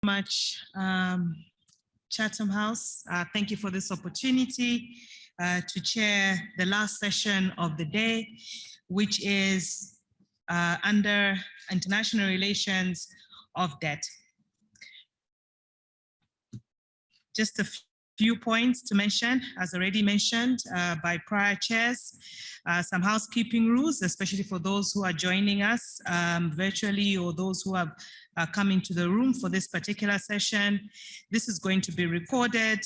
Much, Chatham House. Thank you for this opportunity to chair the last session of the day, which is under international relations of debt. Just a few points to mention, as already mentioned by prior chairs, some housekeeping rules, especially for those who are joining us virtually or those who have come into the room for this particular session. This is going to be recorded.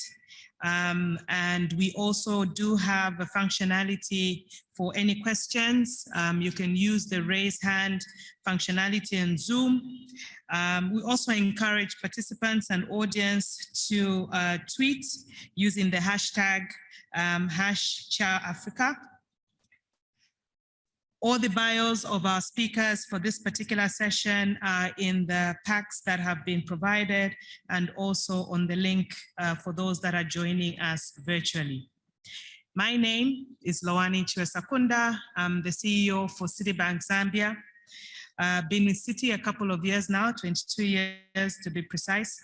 And we also do have a functionality for any questions. You can use the raise hand functionality in Zoom. We also encourage participants and audience to tweet using the hashtag #ChaAfrica. All the bios of our speakers for this particular session are in the packs that have been provided and also on the link for those that are joining us virtually. My name is Lowani Chiwesakunda. I'm the CEO for Citibank Zambia. Been with Citi a couple of years now, 22 years to be precise.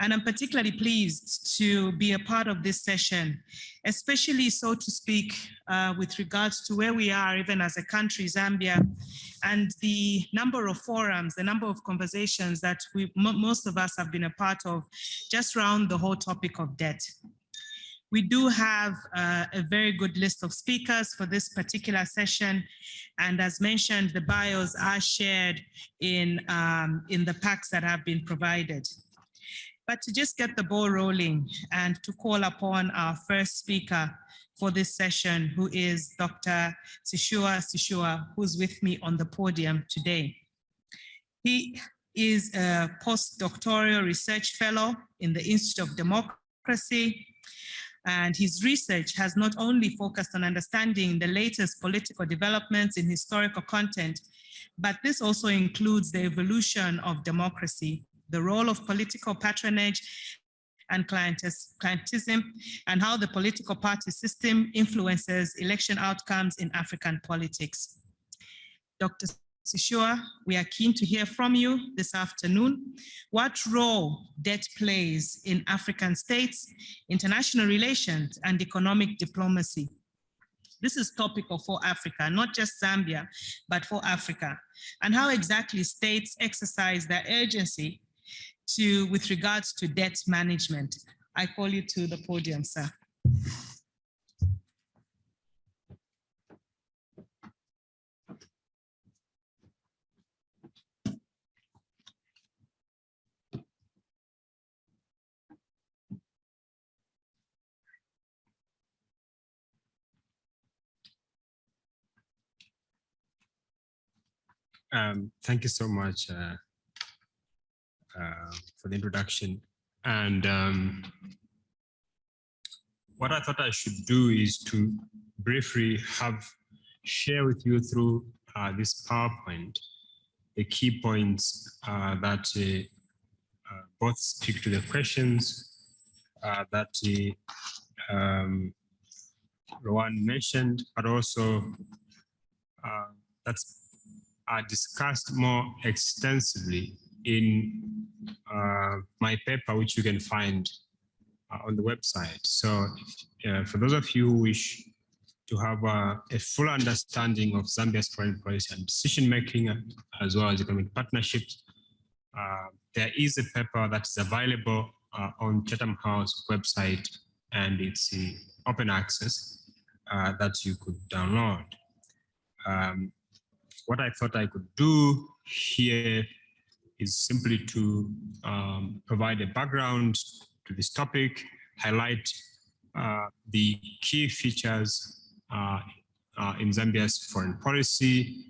And I'm particularly pleased to be a part of this session, especially so to speak with regards to where we are even as a country, Zambia, and the number of forums, the number of conversations that most of us have been a part of just around the whole topic of debt. We do have a very good list of speakers for this particular session. And as mentioned, the bios are shared in the packs that have been provided. But to just get the ball rolling and to call upon our first speaker for this session, who is Dr. Cso, who's with me on the podium today. He is a postdoctoral research fellow in the Institute of Democracy, and his research has not only focused on understanding the latest political developments in historical content, but this also includes the evolution of democracy, the role of political patronage and clientism, and how the political party system influences election outcomes in African politics. Dr. Cso, we are keen to hear from you this afternoon. What role debt plays in African states, international relations, and economic diplomacy? This is topical for Africa, not just Zambia, but for Africa, and how exactly states exercise their agency with regards to debt management. I call you to the podium, sir. Thank you so much for the introduction. And what I thought I should do is to briefly share with you through this PowerPoint the key points that both speak to the questions that Rowan mentioned, but also that's discussed more extensively in my paper, which you can find on the website. So for those of you who wish to have a full understanding of Zambia's foreign policy and decision-making, as well as economic partnerships, there is a paper that is available on Chatham House website, and it's open access that you could download. What I thought I could do here is simply to provide a background to this topic, highlight the key features in Zambia's foreign policy,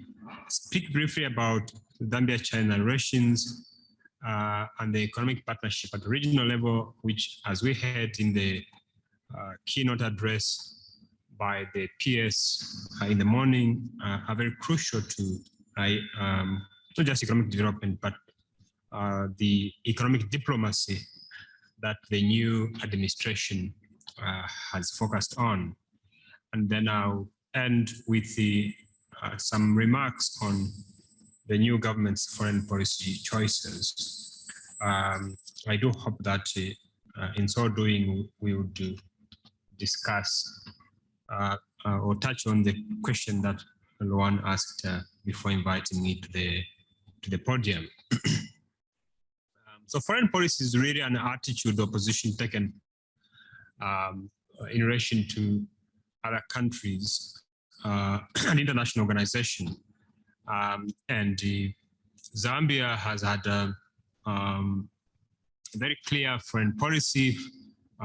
speak briefly about Zambia-China relations and the economic partnership at the regional level, which, as we heard in the keynote address by the PS in the morning, are very crucial to not just economic development, but the economic diplomacy that the new administration has focused on. And then I'll end with some remarks on the new government's foreign policy choices. I do hope that in so doing, we would discuss or touch on the question that Luan asked before inviting me to the podium. So foreign policy is really an attitude or position taken in relation to other countries and international organization. And Zambia has had a very clear foreign policy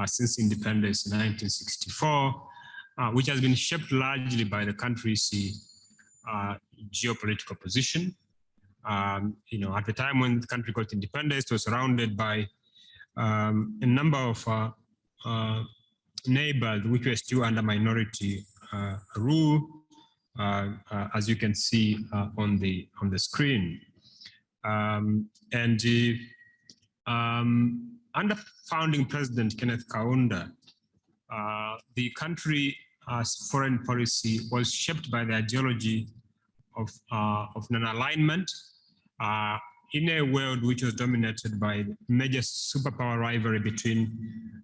since independence in 1964, which has been shaped largely by the country's geopolitical position. You know, at the time when the country got independence, it was surrounded by a number of neighbors which were still under minority rule, as you can see on the screen. Under founding President Kenneth Kaunda, the country's foreign policy was shaped by the ideology of non-alignment in a world which was dominated by major superpower rivalry between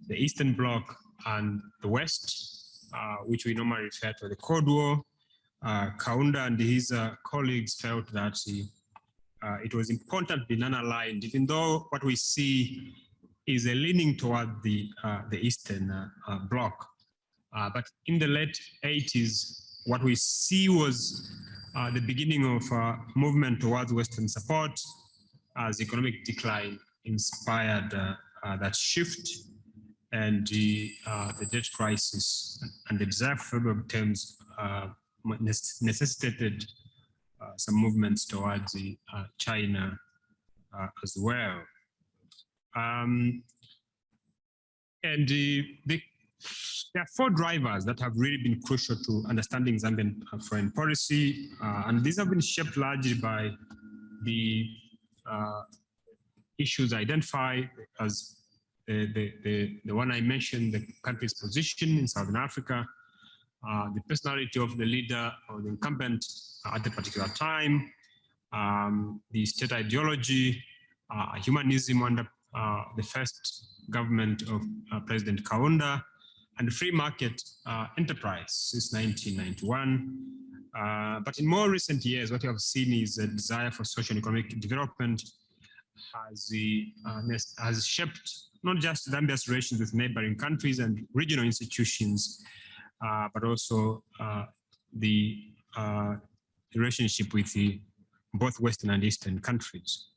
the Eastern Bloc and the West, which we normally refer to as the Cold War. Kaunda and his colleagues felt that it was important to be non-aligned, even though what we see is a leaning toward the Eastern Bloc. But in the late 80s, what we see was the beginning of a movement towards Western support as economic decline inspired that shift, and the debt crisis and the desire for favorable terms necessitated some movements towards China as well. There are four drivers that have really been crucial to understanding Zambian foreign policy, and these have been shaped largely by the issues identified as the one I mentioned, the country's position in Southern Africa, the personality of the leader or the incumbent at a particular time, the state ideology, humanism under the first government of President Kaunda, and the free market enterprise since 1991. But in more recent years, what you have seen is a desire for social and economic development has shaped not just Zambia's relations with neighboring countries and regional institutions, but also the relationship with both Western and Eastern countries.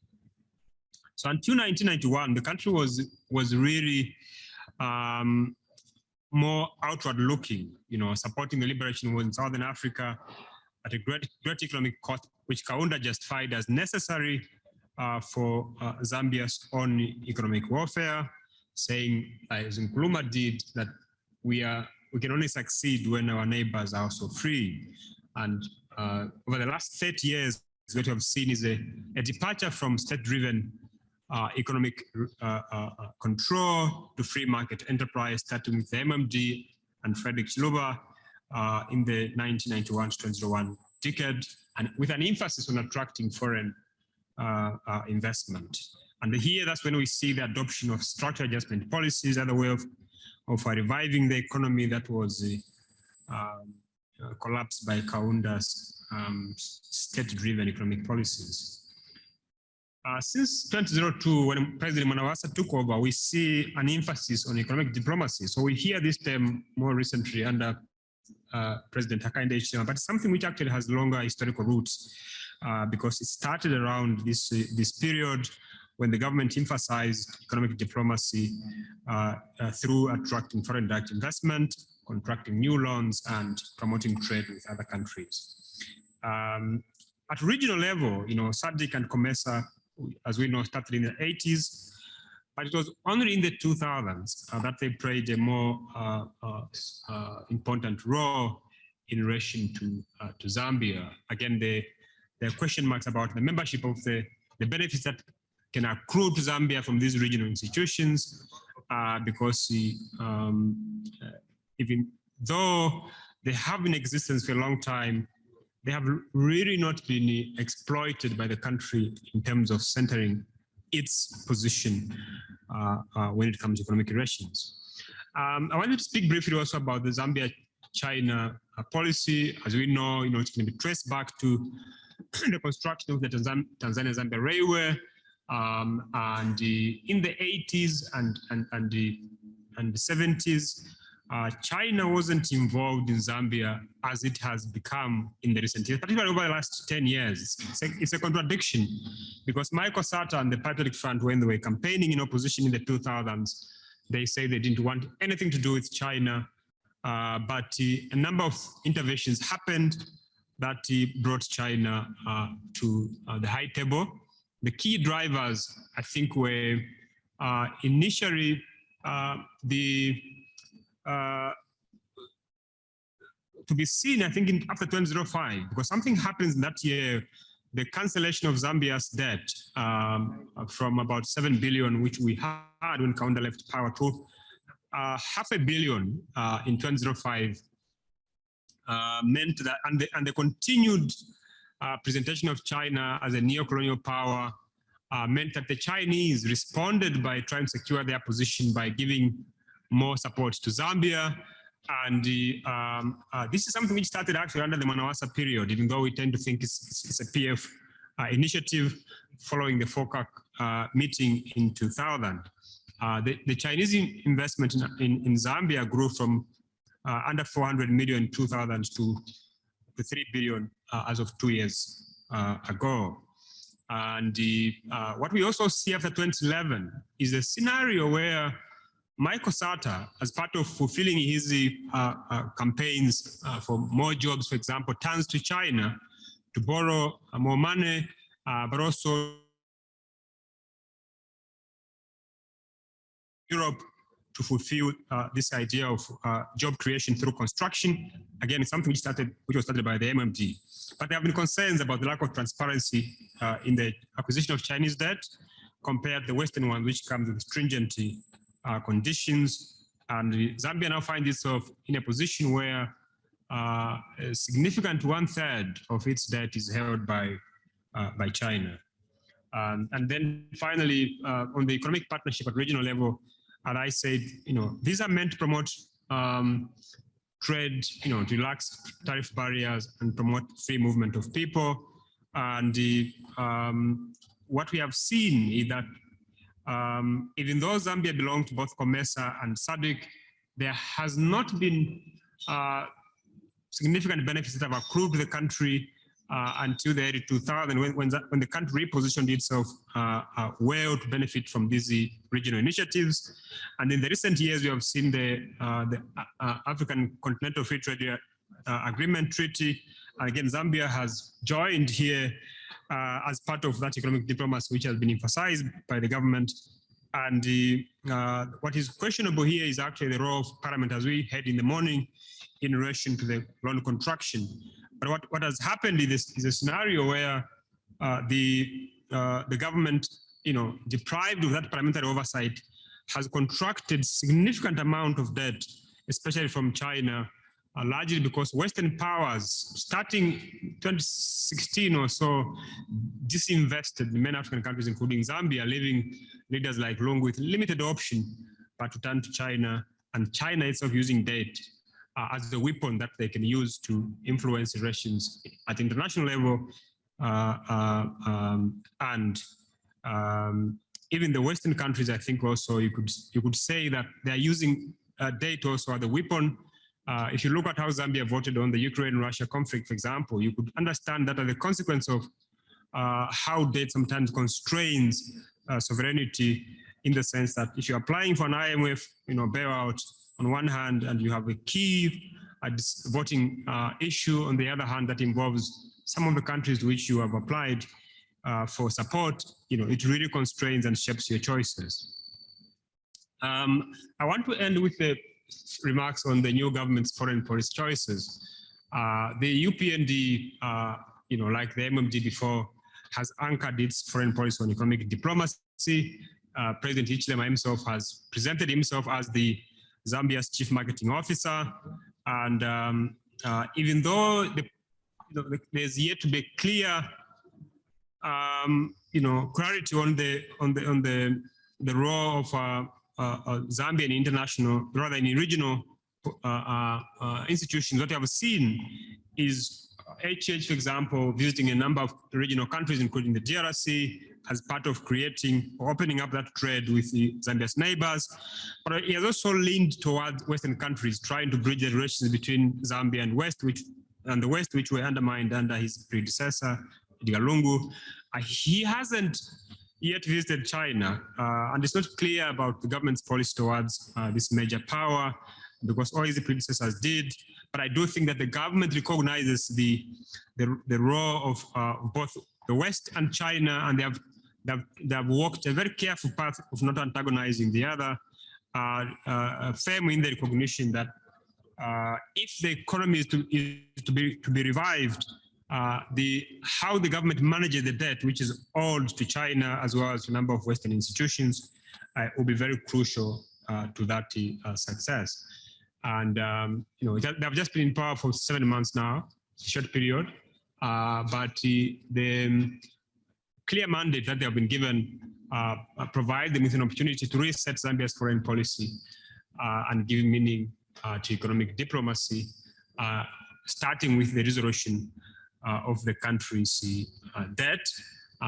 So until 1991, the country was really more outward looking, you know, supporting the liberation movement in Southern Africa at a great economic cost, which Kaunda justified as necessary for Zambia's own economic welfare, saying, as Nkrumah did, that we can only succeed when our neighbors are also free. And over the last 30 years, what we have seen is a departure from state-driven economic control to free market enterprise, starting with the MMD and Frederick Chiluba in the 1991 to 2001 decade, and with an emphasis on attracting foreign investment. And here, that's when we see the adoption of structural adjustment policies, other way of reviving the economy that was collapsed by Kaunda's state-driven economic policies. Since 2002, when President Manawasa took over, we see an emphasis on economic diplomacy. So we hear this term more recently under President Hakainde Hichilema, but it's something which actually has longer historical roots because it started around this period when the government emphasized economic diplomacy through attracting foreign direct investment, contracting new loans, and promoting trade with other countries. At regional level, you know, SADC and COMESA, as we know, started in the 80s, but it was only in the 2000s that they played a more important role in relation to Zambia. Again, there are question marks about the membership of the benefits that can accrue to Zambia from these regional institutions, because even though they have been in existence for a long time, they have really not been exploited by the country in terms of centering its position when it comes to economic relations. I wanted to speak briefly also about the Zambia-China policy. As we know, it can be traced back to the construction of the Tanzania-Zambia Railway, and in the 80s and the 70s, China wasn't involved in Zambia as it has become in the recent years, particularly over the last 10 years. It's a contradiction, because Michael Sata and the Patriotic Front, when they were campaigning in opposition in the 2000s, they said they didn't want anything to do with China, but a number of interventions happened that brought China to the high table. The key drivers, I think, were initially to be seen, I think, after 2005, because something happens in that year, the cancellation of Zambia's debt from about 7 billion, which we had when Kaunda left power, to $500 million in 2005, meant that, and the continued presentation of China as a neo-colonial power meant that the Chinese responded by trying to secure their position by giving more support to Zambia. And this is something which started actually under the Manawasa period, even though we tend to think it's a PF initiative following the FOCAC meeting in 2000. The Chinese investment in Zambia grew from under 400 million in 2000 to 3 billion as of 2 years ago. And what we also see after 2011 is a scenario where Michael Sata, as part of fulfilling his campaigns for more jobs, for example, turns to China to borrow more money, but also Europe to fulfill this idea of job creation through construction. Again, it's something which was started by the MMD. But there have been concerns about the lack of transparency in the acquisition of Chinese debt compared to the Western one, which comes with stringent conditions. And Zambia now finds itself in a position where a significant 1/3 of its debt is held by China. And then finally, on the economic partnership at regional level, and I said, these are meant to promote trade, to relax tariff barriers and promote free movement of people. And what we have seen is that even though Zambia belongs to both COMESA and SADC, there has not been significant benefits that have accrued to the country until the early 2000s, when the country repositioned itself well to benefit from these regional initiatives. And in the recent years, we have seen the African Continental Free Trade Agreement Treaty. And again, Zambia has joined here as part of that economic diplomacy, which has been emphasized by the government. And what is questionable here is actually the role of Parliament, as we heard in the morning, in relation to the loan contraction. But what has happened is a scenario where the government, deprived of that parliamentary oversight, has contracted significant amount of debt, especially from China, largely because Western powers, starting 2016 or so, disinvested in many African countries, including Zambia, leaving leaders like Lungu with limited option but to turn to China, and China itself using debt as the weapon that they can use to influence relations at the international level, and even the Western countries. I think also you could say that they are using debt also as a weapon. If you look at how Zambia voted on the Ukraine-Russia conflict, for example, you could understand that as a consequence of how debt sometimes constrains sovereignty, in the sense that if you're applying for an IMF, bailout on one hand, and you have a key voting issue on the other hand that involves some of the countries to which you have applied for support, it really constrains and shapes your choices. I want to end with the remarks on the new government's foreign policy choices. The UPND, like the MMD before, has anchored its foreign policy on economic diplomacy. President Hichilema himself has presented himself as the Zambia's chief marketing officer, and even though there's yet to be clear clarity on the role of Zambia in international, rather in regional institutions. What we have seen is HH, for example, visiting a number of regional countries, including the DRC, as part of creating or opening up that trade with Zambia's neighbors. But he has also leaned towards Western countries, trying to bridge the relations between Zambia and the West, which were undermined under his predecessor, Edgar Lungu. He hasn't yet visited China, and it's not clear about the government's policy towards this major power, because all his predecessors did. But I do think that the government recognizes the role of both the West and China, and they have walked a very careful path of not antagonizing the other, firm in the recognition that if the economy is to be revived, how the government manages the debt, which is owed to China as well as a number of Western institutions, will be very crucial to that success. And they have just been in power for 7 months now, short period, but the clear mandate that they have been given provide them with an opportunity to reset Zambia's foreign policy and give meaning to economic diplomacy, starting with the resolution of the country's debt.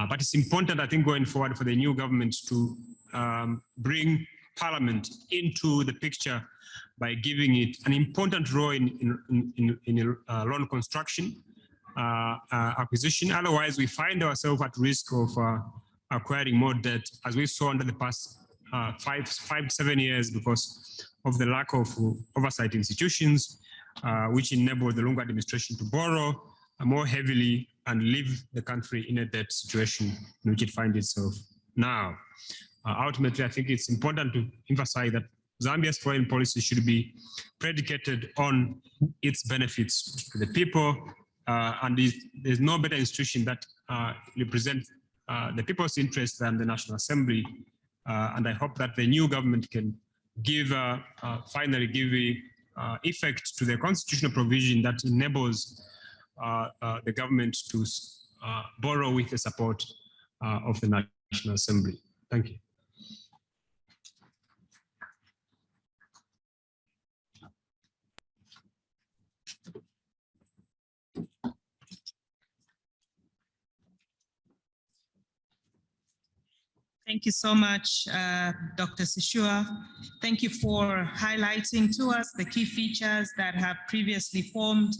But it's important, I think, going forward for the new government to bring Parliament into the picture by giving it an important role in loan construction, acquisition. Otherwise, we find ourselves at risk of acquiring more debt, as we saw under the past 5 to 7 years, because of the lack of oversight institutions, which enabled the Lungu administration to borrow more heavily and leave the country in a debt situation in which it finds itself now. Ultimately, I think it's important to emphasize that Zambia's foreign policy should be predicated on its benefits to the people, and there's no better institution that represents the people's interests than the National Assembly. And I hope that the new government can finally give effect to the constitutional provision that enables the government to borrow with the support of the National Assembly. Thank you. Thank you so much, Dr. Cso. Thank you for highlighting to us the key features that have previously formed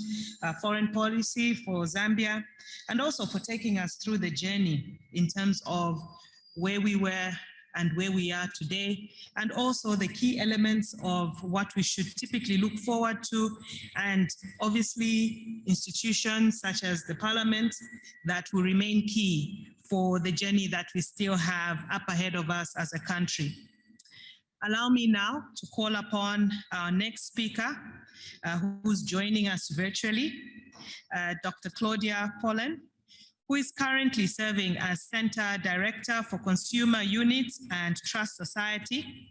foreign policy for Zambia, and also for taking us through the journey in terms of where we were and where we are today, and also the key elements of what we should typically look forward to, and obviously institutions such as the Parliament that will remain key for the journey that we still have up ahead of us as a country. Allow me now to call upon our next speaker, who's joining us virtually, Dr. Claudia Pollen, who is currently serving as Center Director for Consumer Units and Trust Society.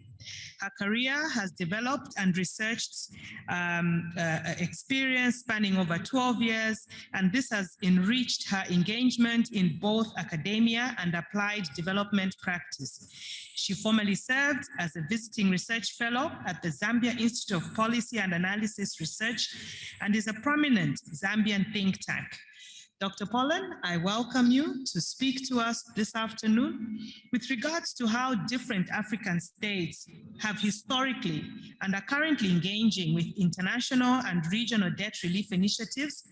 Her career has developed and researched experience spanning over 12 years, and this has enriched her engagement in both academia and applied development practice. She formerly served as a visiting research fellow at the Zambia Institute of Policy and Analysis Research and is a prominent Zambian think tank. Dr. Pollen, I welcome you to speak to us this afternoon with regards to how different African states have historically and are currently engaging with international and regional debt relief initiatives,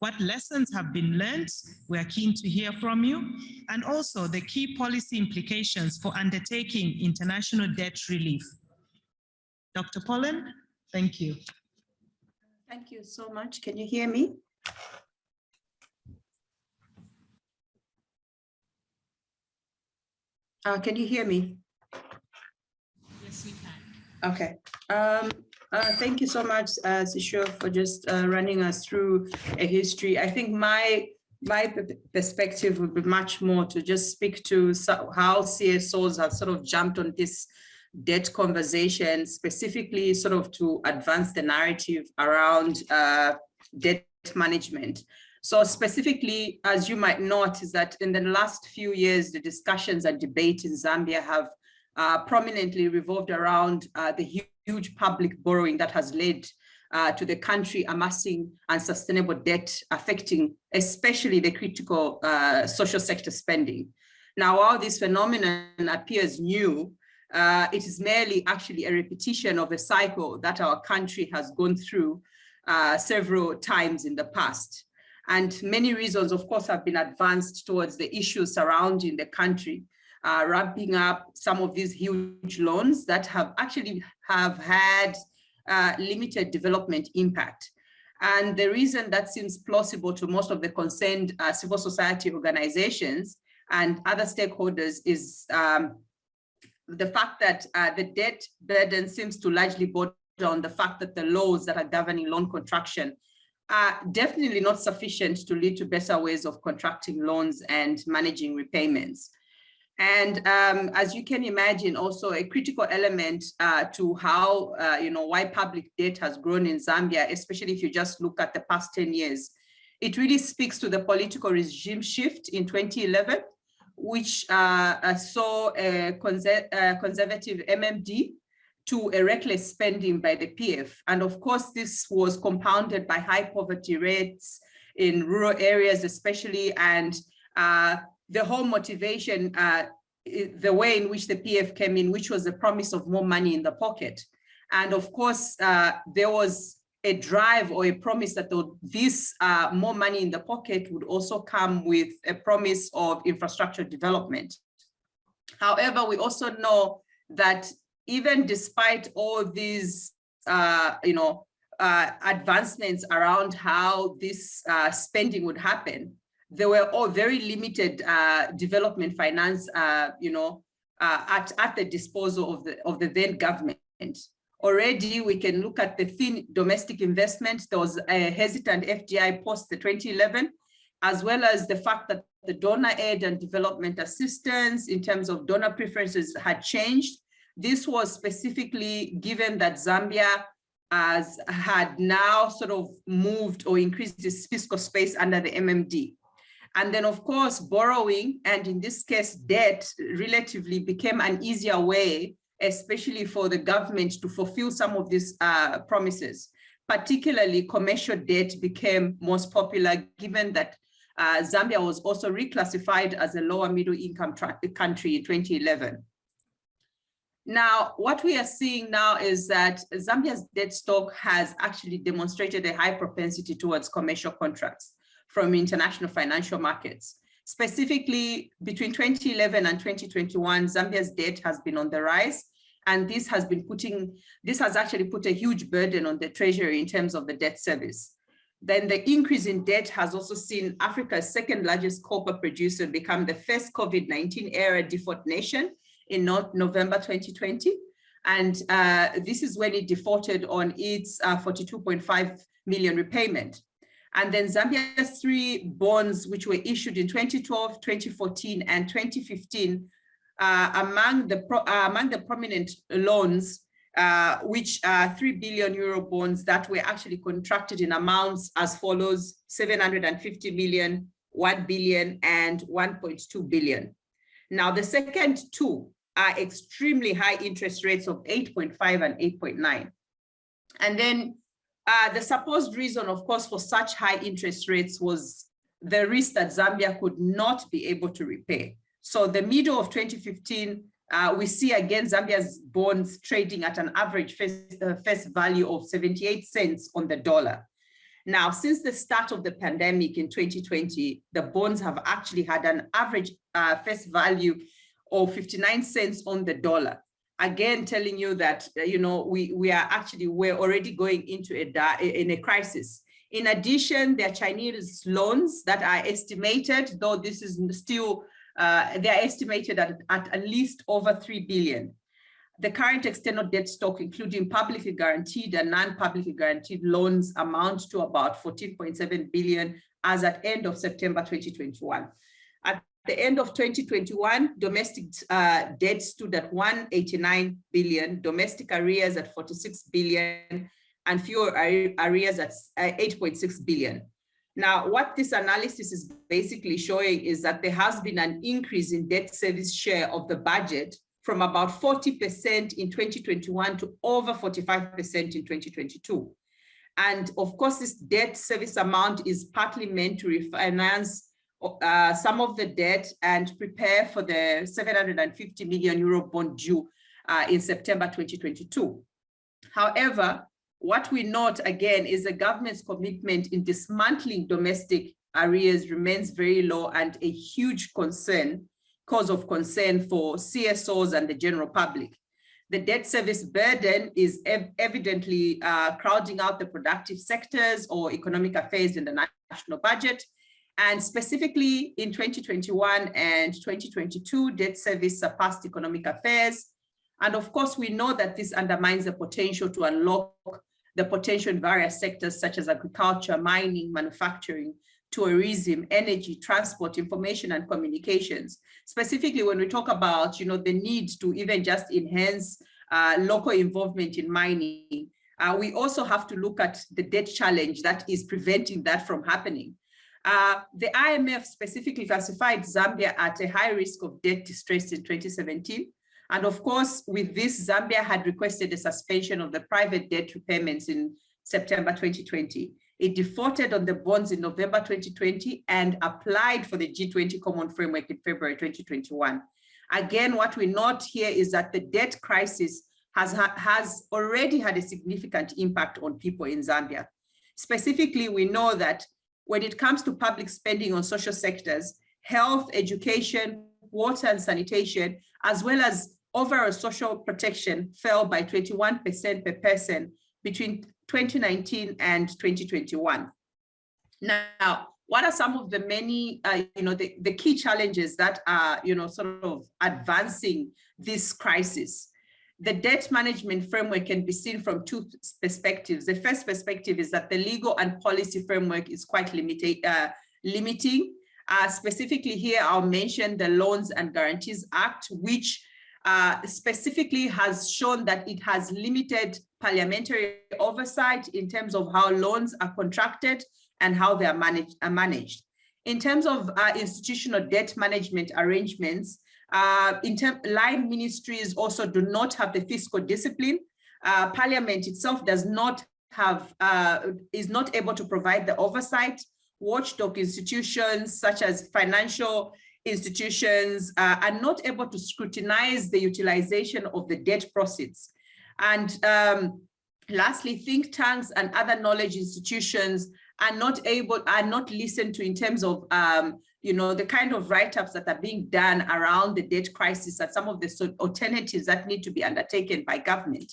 what lessons have been learned, we are keen to hear from you, and also the key policy implications for undertaking international debt relief. Dr. Pollen, thank you. Thank you so much. Can you hear me? Can you hear me? Yes, we can. Okay. Thank you so much, Cso, for just running us through a history. I think my perspective would be much more to just speak to how CSOs have sort of jumped on this debt conversation, specifically sort of to advance the narrative around debt management. So specifically, as you might note, is that in the last few years, the discussions and debate in Zambia have prominently revolved around the huge public borrowing that has led to the country amassing unsustainable debt, affecting especially the critical social sector spending. Now, while this phenomenon appears new, it is merely actually a repetition of a cycle that our country has gone through several times in the past. And many reasons, of course, have been advanced towards the issues surrounding the country, ramping up some of these huge loans that have actually had limited development impact. And the reason that seems plausible to most of the concerned civil society organizations and other stakeholders is the fact that the debt burden seems to largely border on the fact that the laws that are governing loan contraction are definitely not sufficient to lead to better ways of contracting loans and managing repayments. And as you can imagine, also a critical element to how, why public debt has grown in Zambia, especially if you just look at the past 10 years, it really speaks to the political regime shift in 2011, which saw a conservative MMD to a reckless spending by the PF. And of course, this was compounded by high poverty rates in rural areas, especially, and the whole motivation, the way in which the PF came in, which was a promise of more money in the pocket. And of course, there was a drive or a promise that this more money in the pocket would also come with a promise of infrastructure development. However, we also know that even despite all these, advancements around how this spending would happen, there were all very limited development finance, at the disposal of the then government. Already, we can look at the thin domestic investment. There was a hesitant FDI post the 2011, as well as the fact that the donor aid and development assistance in terms of donor preferences had changed. This was specifically given that Zambia had now sort of moved or increased its fiscal space under the MMD. And then, of course, borrowing, and in this case, debt, relatively became an easier way, especially for the government to fulfill some of these promises. Particularly, commercial debt became most popular, given that Zambia was also reclassified as a lower middle income country in 2011. Now, what we are seeing now is that Zambia's debt stock has actually demonstrated a high propensity towards commercial contracts from international financial markets. Specifically, between 2011 and 2021, Zambia's debt has been on the rise, and this has actually put a huge burden on the treasury in terms of the debt service. Then the increase in debt has also seen Africa's second largest copper producer become the first COVID-19 era default nation in November 2020. And this is when it defaulted on its 42.5 million repayment. And then Zambia's three bonds, which were issued in 2012, 2014, and 2015, among the prominent loans, which are 3 billion euro bonds that were actually contracted in amounts as follows: 750 million, 1 billion, and 1.2 billion. Now, the second two are extremely high interest rates of 8.5 and 8.9. And then the supposed reason, of course, for such high interest rates was the risk that Zambia could not be able to repay. So the middle of 2015, we see again Zambia's bonds trading at an average face value of 78 cents on the dollar. Now, since the start of the pandemic in 2020, the bonds have actually had an average face value of 59 cents on the dollar. Again, telling you that, we're already going into a crisis. In addition, there are Chinese loans that are estimated, though this is still, they're estimated at least over 3 billion. The current external debt stock, including publicly guaranteed and non-publicly guaranteed loans, amount to about 14.7 billion as at end of September 2021. At the end of 2021, domestic debt stood at 189 billion, domestic arrears at 46 billion, and fuel arrears at 8.6 billion. Now, what this analysis is basically showing is that there has been an increase in debt service share of the budget from about 40% in 2021 to over 45% in 2022. And of course, this debt service amount is partly meant to refinance some of the debt and prepare for the 750 million euro bond due in September 2022. However, what we note again is the government's commitment in dismantling domestic arrears remains very low and a huge cause of concern for CSOs and the general public. The debt service burden is evidently crowding out the productive sectors or economic affairs in the national budget. And specifically in 2021 and 2022, debt service surpassed economic affairs. And of course, we know that this undermines the potential to unlock the potential in various sectors such as agriculture, mining, manufacturing, tourism, energy, transport, information, and communications. Specifically, when we talk about, the need to even just enhance local involvement in mining, we also have to look at the debt challenge that is preventing that from happening. The IMF specifically classified Zambia at a high risk of debt distress in 2017. And of course, with this, Zambia had requested a suspension of the private debt repayments in September 2020. It defaulted on the bonds in November 2020 and applied for the G20 Common Framework in February 2021. Again, what we note here is that the debt crisis has already had a significant impact on people in Zambia. Specifically, we know that when it comes to public spending on social sectors, health, education, water and sanitation, as well as overall social protection fell by 21% per person between 2019 and 2021. Now, what are some of the many, the key challenges that are, sort of advancing this crisis? The debt management framework can be seen from two perspectives. The first perspective is that the legal and policy framework is quite limiting. Specifically here, I'll mention the Loans and Guarantees Act, which specifically has shown that it has limited parliamentary oversight in terms of how loans are contracted and how they are managed. In terms of institutional debt management arrangements, line ministries also do not have the fiscal discipline. Parliament itself does not have, is not able to provide the oversight. Watchdog institutions such as financial institutions are not able to scrutinize the utilization of the debt proceeds. And lastly, think tanks and other knowledge institutions are not listened to in terms of the kind of write-ups that are being done around the debt crisis and some of the alternatives that need to be undertaken by government.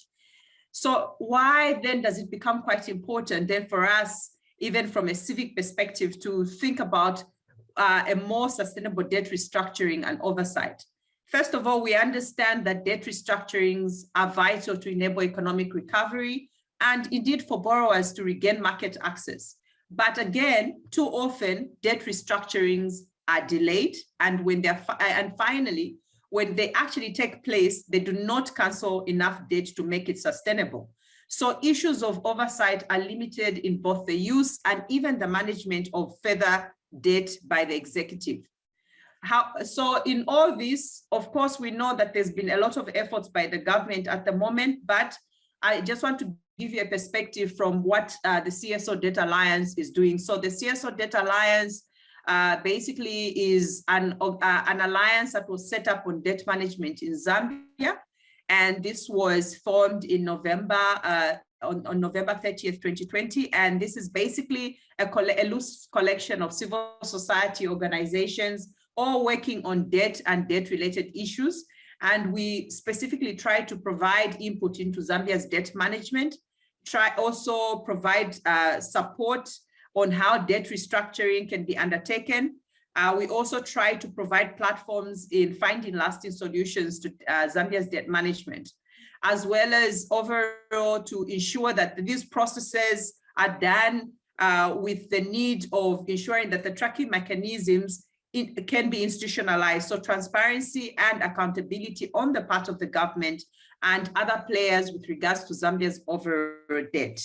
So why then does it become quite important then for us, even from a civic perspective, to think about a more sustainable debt restructuring and oversight? First of all, we understand that debt restructurings are vital to enable economic recovery and indeed for borrowers to regain market access. But again, too often debt restructurings are delayed, and finally, when they actually take place, they do not cancel enough debt to make it sustainable. So issues of oversight are limited in both the use and even the management of further debt by the executive. So in all this, of course, we know that there's been a lot of efforts by the government at the moment, but I just want to give you a perspective from what the Cso Data Alliance is doing. So the Cso Data Alliance basically is an alliance that was set up on debt management in Zambia. And this was formed in November, on November 30th, 2020. And this is basically a loose collection of civil society organizations all working on debt and debt-related issues. And we specifically try to provide input into Zambia's debt management, also provide support on how debt restructuring can be undertaken. We also try to provide platforms in finding lasting solutions to Zambia's debt management, as well as overall to ensure that these processes are done with the need of ensuring that the tracking mechanisms can be institutionalized. So transparency and accountability on the part of the government and other players with regards to Zambia's overall debt.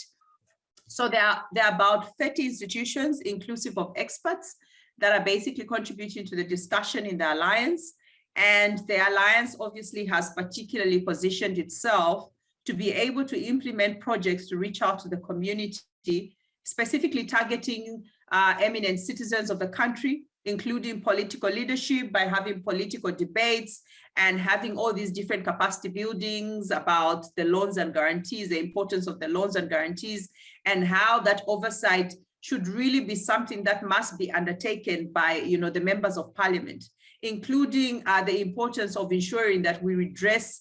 So there are about 30 institutions, inclusive of experts, that are basically contributing to the discussion in the Alliance. And the Alliance obviously has particularly positioned itself to be able to implement projects to reach out to the community, specifically targeting eminent citizens of the country, including political leadership, by having political debates and having all these different capacity buildings about the loans and guarantees, the importance of the loans and guarantees, and how that oversight should really be something that must be undertaken by, the members of parliament, including the importance of ensuring that we redress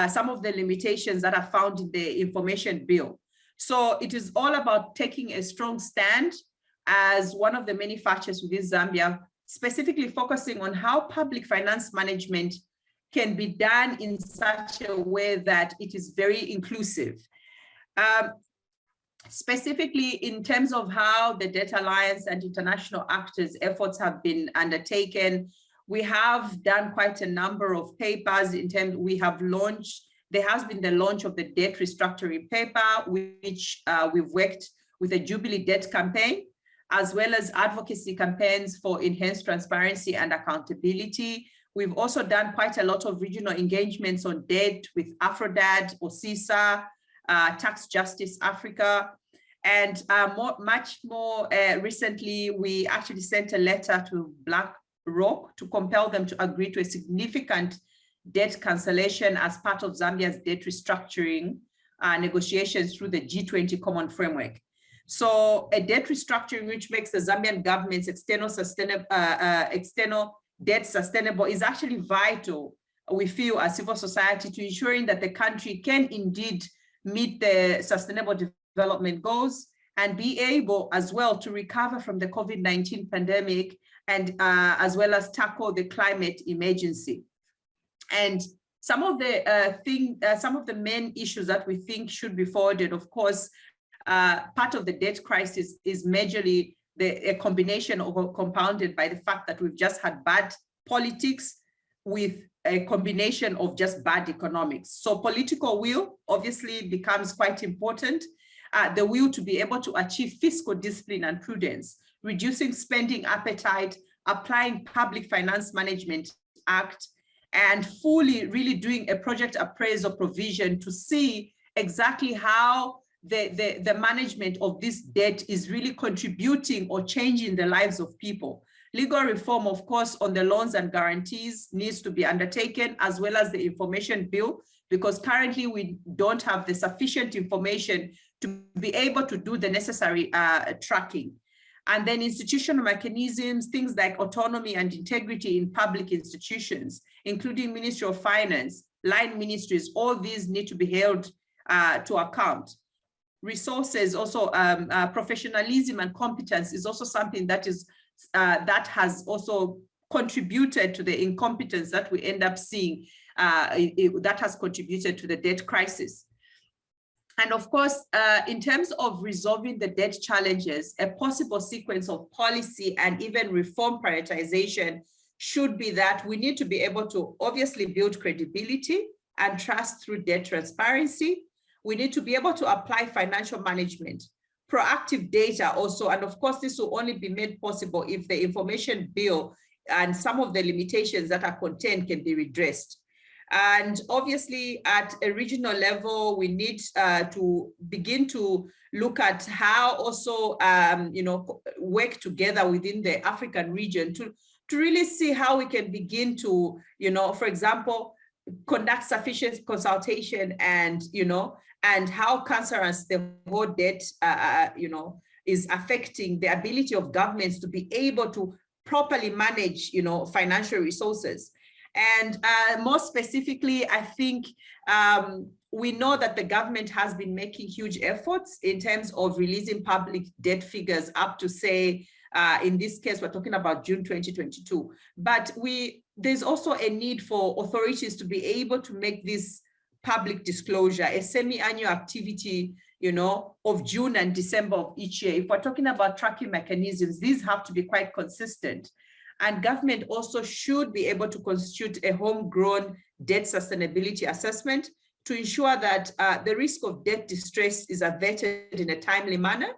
some of the limitations that are found in the information bill. So it is all about taking a strong stand as one of the manufacturers within Zambia, specifically focusing on how public finance management can be done in such a way that it is very inclusive. Specifically in terms of how the Data Alliance and international actors' efforts have been undertaken, we have done quite a number of papers in terms, there has been the launch of the debt restructuring paper, which we've worked with the Jubilee Debt Campaign, as well as advocacy campaigns for enhanced transparency and accountability. We've also done quite a lot of regional engagements on debt with AfroDad, OSISA, Tax Justice Africa, and much more recently, we actually sent a letter to BlackRock to compel them to agree to a significant debt cancellation as part of Zambia's debt restructuring negotiations through the G20 Common Framework. So a debt restructuring which makes the Zambian government's external debt sustainable is actually vital, we feel, as civil society, to ensuring that the country can indeed meet the sustainable development goals and be able as well to recover from the COVID-19 pandemic and as well as tackle the climate emergency. And some of the main issues that we think should be forwarded, of course, part of the debt crisis is majorly a combination of compounded by the fact that we've just had bad politics with a combination of just bad economics. So political will obviously becomes quite important. The will to be able to achieve fiscal discipline and prudence, reducing spending appetite, applying Public Finance Management Act, and fully really doing a project appraisal provision to see exactly how the management of this debt is really contributing or changing the lives of people. Legal reform, of course, on the loans and guarantees needs to be undertaken, as well as the information bill, because currently we don't have the sufficient information to be able to do the necessary tracking. And then institutional mechanisms, things like autonomy and integrity in public institutions, including Ministry of Finance, line ministries, all these need to be held to account. Resources also, professionalism and competence is also something that is that has also contributed to the incompetence that we end up seeing, that has contributed to the debt crisis. And of course, in terms of resolving the debt challenges, a possible sequence of policy and even reform prioritization should be that we need to be able to obviously build credibility and trust through debt transparency. We need to be able to apply financial management, proactive data also, and of course, this will only be made possible if the information bill and some of the limitations that are contained can be redressed. And obviously, at a regional level, we need to begin to look at how also, work together within the African region to really see how we can begin to, for example, conduct sufficient consultation and, and how cancerous the whole debt, is affecting the ability of governments to be able to properly manage, financial resources. And more specifically, I think we know that the government has been making huge efforts in terms of releasing public debt figures up to, say, in this case, we're talking about June 2022. But there's also a need for authorities to be able to make this public disclosure, a semi-annual activity, of June and December of each year. If we're talking about tracking mechanisms, these have to be quite consistent. And government also should be able to constitute a homegrown debt sustainability assessment to ensure that the risk of debt distress is averted in a timely manner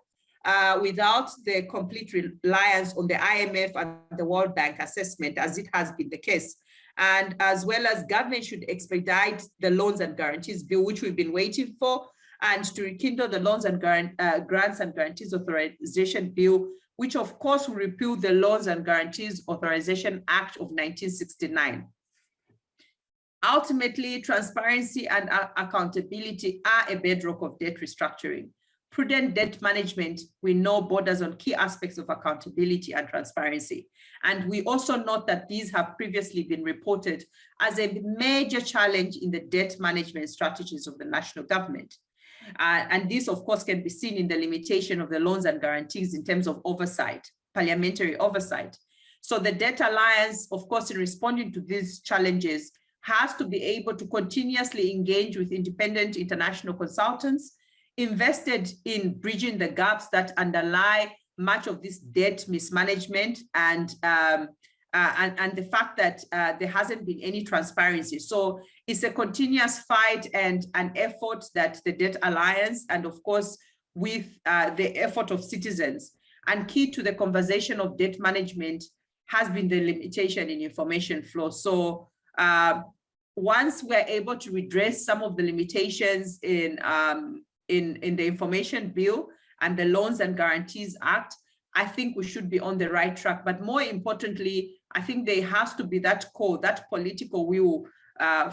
without the complete reliance on the IMF and the World Bank assessment, as it has been the case. And as well as government should expedite the loans and guarantees bill, which we've been waiting for, and to rekindle the loans and grants and guarantees authorization bill, which of course will repeal the Loans and Guarantees Authorization Act of 1969. Ultimately, transparency and accountability are a bedrock of debt restructuring. Prudent debt management, we know, borders on key aspects of accountability and transparency. And we also note that these have previously been reported as a major challenge in the debt management strategies of the national government. And this, of course, can be seen in the limitation of the loans and guarantees in terms of oversight, parliamentary oversight. So the Data Alliance, of course, in responding to these challenges, has to be able to continuously engage with independent international consultants, invested in bridging the gaps that underlie much of this debt mismanagement and the fact that there hasn't been any transparency. So it's a continuous fight and an effort that the Debt Alliance, and of course, with the effort of citizens, and key to the conversation of debt management has been the limitation in information flow. So once we're able to redress some of the limitations in the information bill and the Loans and Guarantees Act, I think we should be on the right track. But more importantly, I think there has to be that core, that political will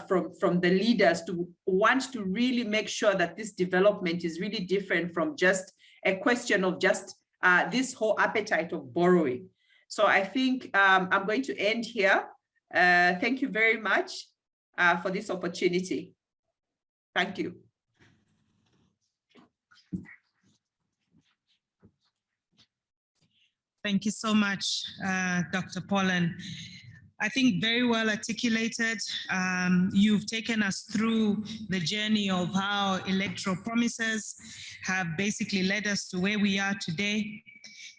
from the leaders to want to really make sure that this development is really different from just a question of just this whole appetite of borrowing. So I think I'm going to end here. Thank you very much for this opportunity. Thank you. Thank you so much, Dr. Pollen. I think very well articulated. You've taken us through the journey of how electoral promises have basically led us to where we are today.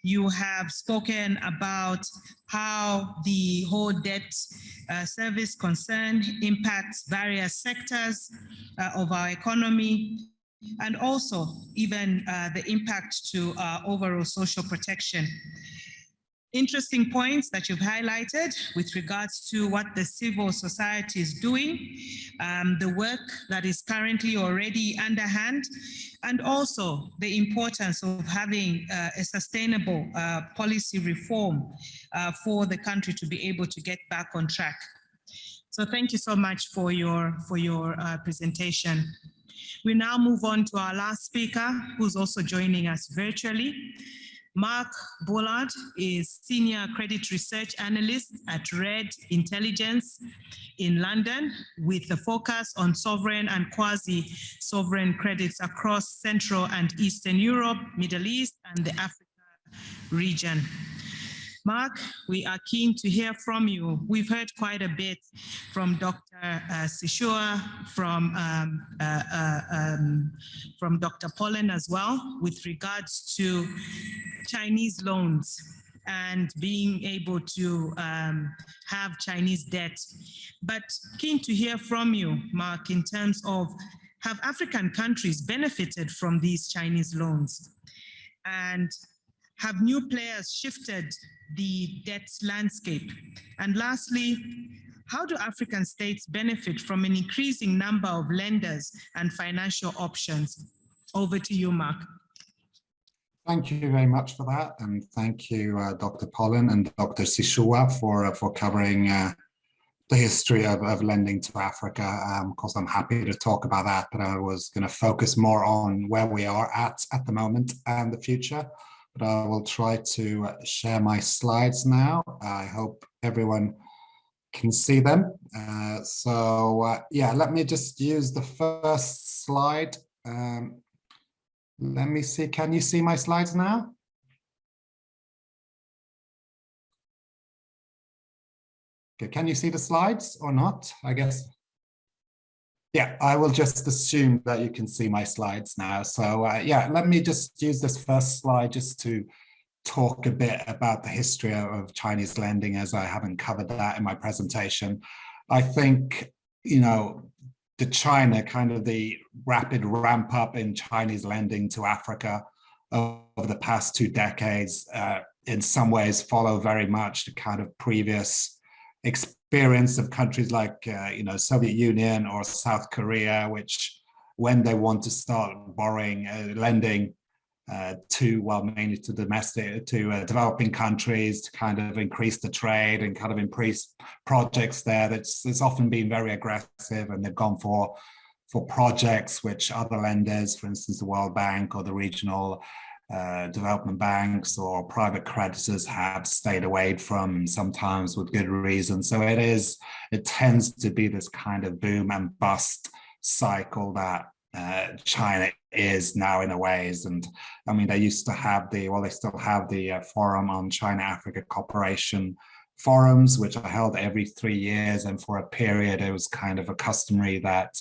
You have spoken about how the whole debt service concern impacts various sectors of our economy, and also even the impact to overall social protection. Interesting points that you've highlighted with regards to what the civil society is doing, the work that is currently already underhand, and also the importance of having a sustainable policy reform for the country to be able to get back on track. So thank you so much for your presentation. We now move on to our last speaker, who's also joining us virtually. Mark Bullard is Senior Credit Research Analyst at Red Intelligence in London, with a focus on sovereign and quasi-sovereign credits across Central and Eastern Europe, Middle East, and the Africa region. Mark, we are keen to hear from you. We've heard quite a bit from Dr. Cso, from Dr. Pollen as well, with regards to Chinese loans and being able to have Chinese debt. But keen to hear from you, Mark, in terms of, have African countries benefited from these Chinese loans? And have new players shifted the debt landscape? And lastly, how do African states benefit from an increasing number of lenders and financial options? Over to you, Mark. Thank you very much for that. And thank you, Dr. Pollen and Dr. Cso for covering the history of lending to Africa. Of course, I'm happy to talk about that, but I was going to focus more on where we are at the moment and the future. But I will try to share my slides now. I hope everyone can see them. Yeah, let me just use the first slide. Let me see, can you see my slides now? Okay, can you see the slides or not? I guess. Yeah, I will just assume that you can see my slides now. So yeah, let me just use this first slide just to talk a bit about the history of Chinese lending, as I haven't covered that in my presentation. I think, you know, China, kind of the rapid ramp up in Chinese lending to Africa over the past 2 decades, in some ways follow very much the kind of previous experience of countries like, Soviet Union or South Korea, which when they want to start borrowing, lending mainly to developing countries to kind of increase the trade and kind of increase projects there. That's often been very aggressive, and they've gone for projects which other lenders, for instance, the World Bank or the regional development banks or private creditors, have stayed away from, sometimes with good reason. So it tends to be this kind of boom and bust cycle that China is now in a ways. And I mean, they still have the Forum on China-Africa Cooperation forums, which are held every 3 years. And for a period, it was kind of a customary that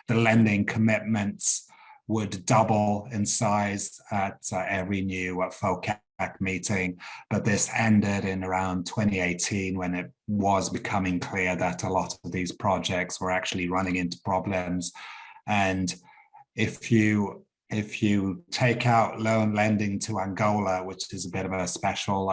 the lending commitments would double in size at every new FOCAC meeting. But this ended in around 2018, when it was becoming clear that a lot of these projects were actually running into problems. And if you take out loan lending to Angola, which is a bit of a special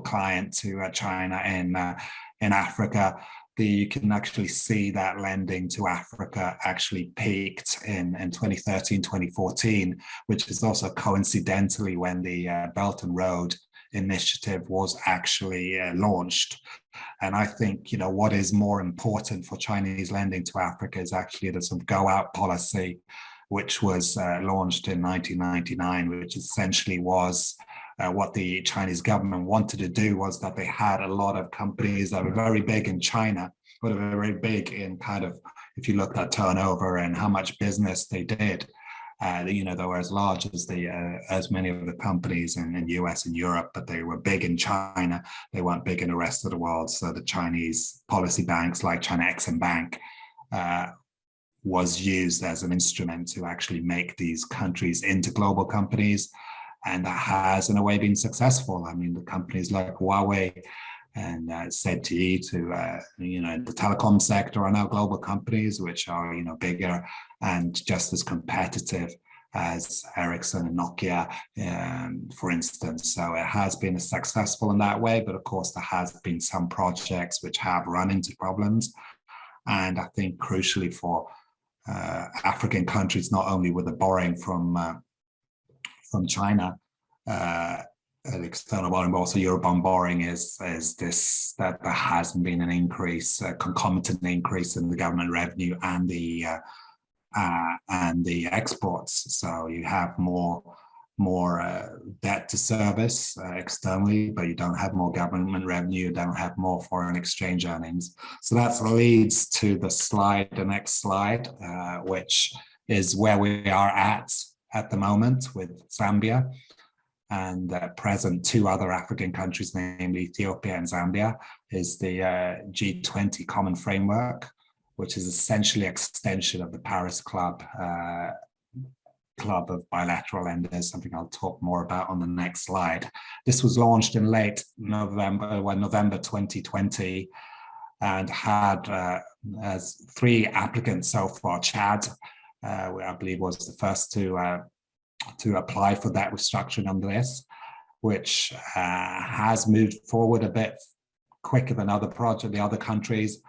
client to China in Africa, you can actually see that lending to Africa actually peaked in 2013, 2014, which is also coincidentally when the Belt and Road Initiative was actually launched. And I think, what is more important for Chinese lending to Africa is actually the sort of go out policy, which was launched in 1999, which essentially was what the Chinese government wanted to do, was that they had a lot of companies that were very big in China, but were very big in kind of, if you looked at turnover and how much business they did, they were as large as many of the companies in US and Europe, but they were big in China. They weren't big in the rest of the world. So the Chinese policy banks like China Exim Bank was used as an instrument to actually make these countries into global companies. And that has, in a way, been successful. I mean, the companies like Huawei and ZTE the telecom sector are now global companies, which are, bigger and just as competitive as Ericsson and Nokia, for instance. So it has been successful in that way, but of course there has been some projects which have run into problems. And I think crucially for African countries, not only with the borrowing from China, an external borrowing, but also Eurobond borrowing, is this, that there hasn't been an increase, a concomitant increase in the government revenue and the exports. So you have more debt to service externally, but you don't have more government revenue, you don't have more foreign exchange earnings. So that leads to the next slide, which is where we are at the moment with Zambia. And at present, 2 other African countries, namely Ethiopia and Zambia, is the G20 Common Framework, which is essentially an extension of the Paris Club of bilateral lenders, something I'll talk more about on the next slide. This was launched in late November 2020, and had as 3 applicants so far. Chad, I believe, was the first to apply for that restructuring under this, which has moved forward a bit quicker than the other countries,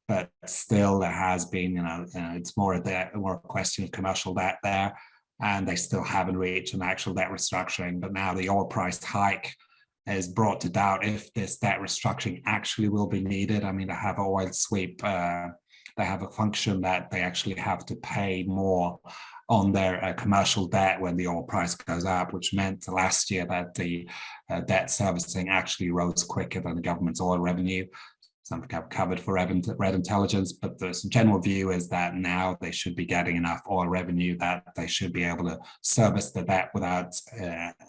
but still there has been, it's more a question of commercial debt there, and they still haven't reached an actual debt restructuring. But now the oil price hike has brought to doubt if this debt restructuring actually will be needed. I mean, they have oil sweep, they have a function that they actually have to pay more on their commercial debt when the oil price goes up, which meant last year that the debt servicing actually rose quicker than the government's oil revenue. Something I've covered for Red Intelligence, but the general view is that now they should be getting enough oil revenue that they should be able to service the debt without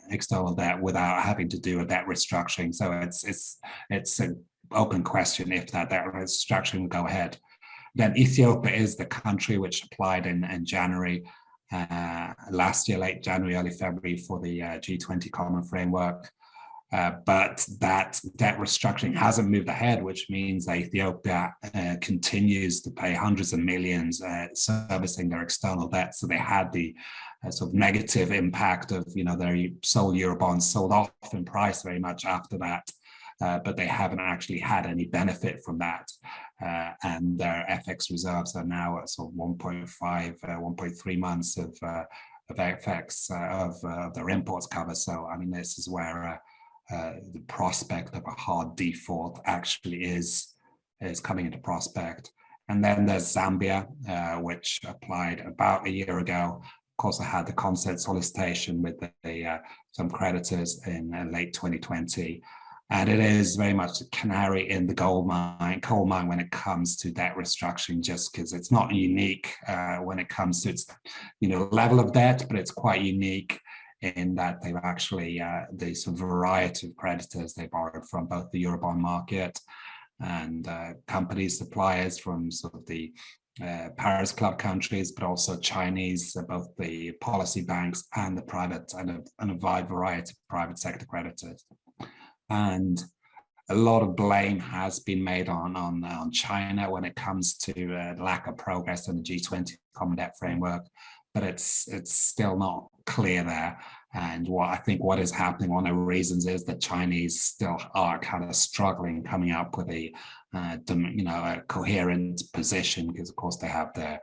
external debt, without having to do a debt restructuring. So it's an open question if that debt restructuring will go ahead. Then Ethiopia is the country which applied in January last year, late January, early February, for the G20 Common Framework. But that debt restructuring hasn't moved ahead, which means that Ethiopia continues to pay hundreds of millions servicing their external debt. So they had the sort of negative impact of, their sold Eurobonds sold off in price very much after that. But they haven't actually had any benefit from that. And their FX reserves are now at sort of 1.5, 1.3 months of FX of their imports cover. So, I mean, this is where the prospect of a hard default actually is coming into prospect. And then there's Zambia, which applied about a year ago. Of course, I had the consent solicitation with some creditors in late 2020. And it is very much a canary in the coal mine when it comes to debt restructuring, just because it's not unique when it comes to its level of debt, but it's quite unique in that they've actually, there's a variety of creditors they borrowed from both the Eurobond market and companies, suppliers from sort of the Paris Club countries, but also Chinese, both the policy banks and the private and a wide variety of private sector creditors. And a lot of blame has been made on China when it comes to lack of progress in the G20 Common Debt Framework, but it's still not clear there. And what is happening, one of the reasons is that Chinese still are kind of struggling coming up with a coherent position, because of course they have their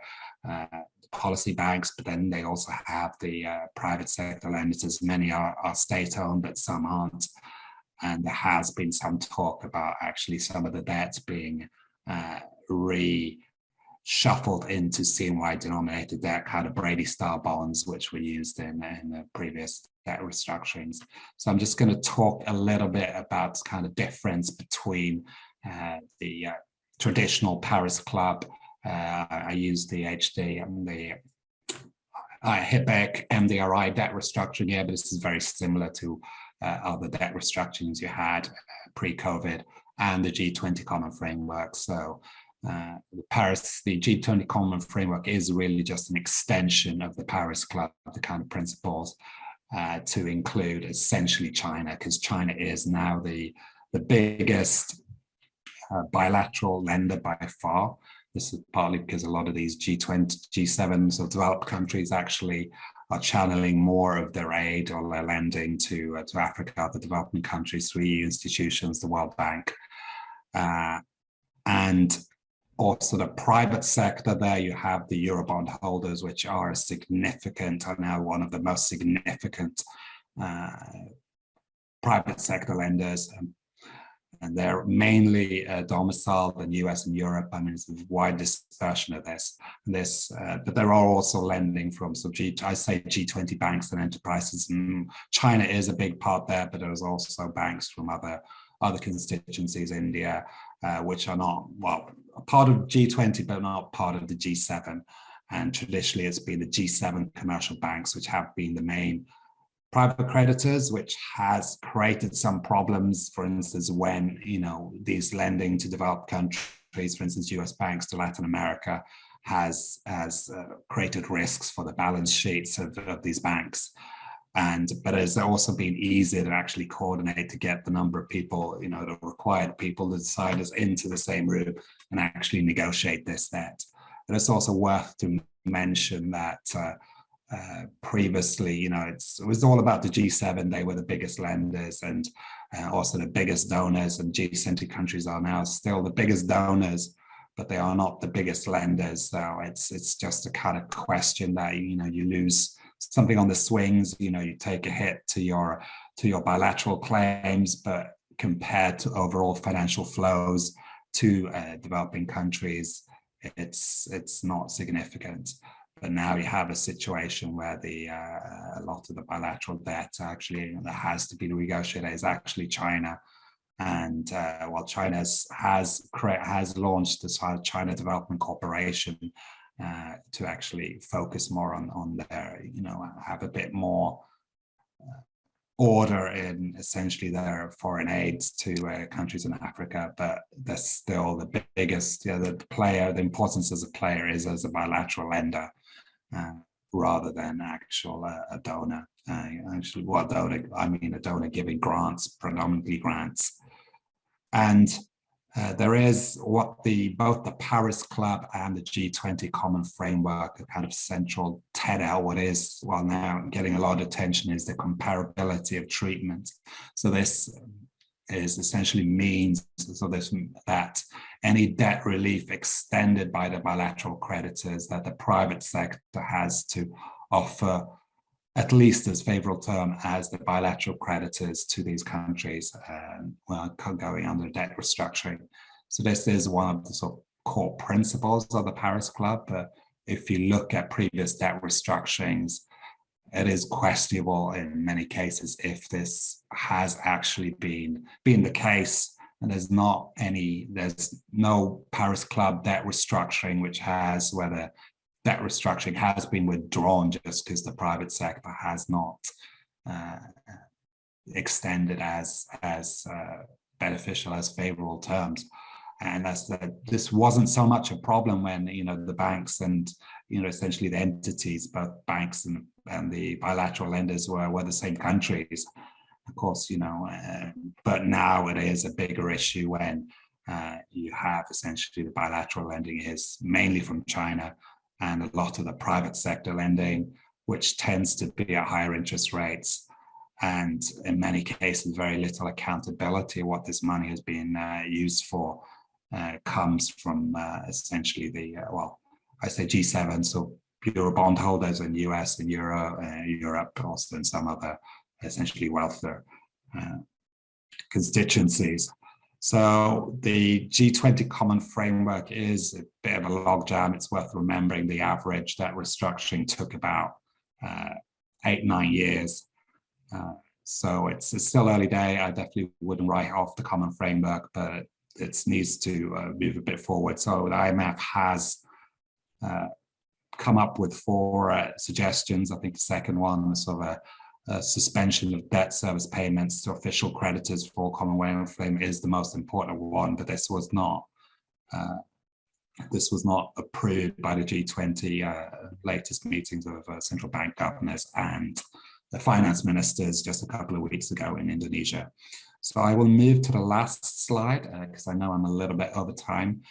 policy banks, but then they also have the private sector lenders. Many are state-owned, but some aren't. And there has been some talk about actually some of the debts being reshuffled into CNY denominated debt, kind of Brady-style bonds, which were used in the previous debt restructurings. So I'm just going to talk a little bit about this kind of difference between the traditional Paris Club. I use the HD and the HIPEC MDRI debt restructuring here, but this is very similar to other debt restructurings you had pre-COVID, and the G20 Common Framework. So the G20 Common Framework is really just an extension of the Paris Club, the kind of principles to include essentially China, because China is now the biggest bilateral lender by far. This is partly because a lot of these G20, G7s of developed countries actually are channeling more of their aid or their lending to Africa, the developing countries, through EU institutions, the World Bank. And also the private sector there, you have the Eurobond holders, which are now one of the most significant private sector lenders. And they're mainly domiciled in US and Europe. I mean, it's a wide dispersion of this. But there are also lending from G20 banks and enterprises. And China is a big part there, but there's also banks from other constituencies, India, which are not, a part of G20, but not part of the G7. And traditionally, it's been the G7 commercial banks, which have been the main private creditors, which has created some problems, for instance, when, these lending to developed countries, for instance, US banks to Latin America, has created risks for the balance sheets of these banks. But it's also been easier to actually coordinate to get the number of people, the required people, the deciders into the same room and actually negotiate this debt. And it's also worth to mention that previously, it was all about the G7. They were the biggest lenders and also the biggest donors, and G20 countries are now still the biggest donors, but they are not the biggest lenders. So it's just a kind of question that, you lose something on the swings, you take a hit to your bilateral claims, but compared to overall financial flows to developing countries, it's not significant. But now you have a situation where a lot of the bilateral debt actually that has to be renegotiated is actually China. And while China has launched this China Development Corporation to actually focus more on their, have a bit more order in essentially their foreign aids to countries in Africa, but that's still the biggest, the importance as a player is as a bilateral lender rather than actual a donor. actually, well, donor, I mean a donor giving grants, predominantly grants. And there is what both the Paris Club and the G20 Common Framework, a kind of central tenet, what is, well, now getting a lot of attention is the comparability of treatment. So this is essentially means that any debt relief extended by the bilateral creditors that the private sector has to offer at least as favorable term as the bilateral creditors to these countries going under debt restructuring. So this is one of the sort of core principles of the Paris Club. But if you look at previous debt restructurings, it is questionable in many cases if this has actually been the case. And there's no Paris Club debt restructuring which has whether debt restructuring has been withdrawn just because the private sector has not extended as beneficial as favorable terms. And this wasn't so much a problem when the banks and essentially the entities, both banks and the bilateral lenders were the same countries, of course, but now it is a bigger issue when you have essentially the bilateral lending is mainly from China, and a lot of the private sector lending, which tends to be at higher interest rates, and in many cases, very little accountability of what this money has been used for, comes from essentially the, I say G7, so Euro bondholders in US and Europe, also in some other essentially wealthier constituencies. So the G20 Common Framework is a bit of a logjam. It's worth remembering the average debt restructuring took about 8-9 years. So it's still early day. I definitely wouldn't write off the Common Framework, but it needs to move a bit forward. So the IMF has come up with 4 suggestions. I think the second one was sort of a suspension of debt service payments to official creditors for Commonwealth Frame is the most important one, but this was not approved by the G20 latest meetings of central bank governors and the finance ministers just a couple of weeks ago in Indonesia. So I will move to the last slide because I know I'm a little bit over time,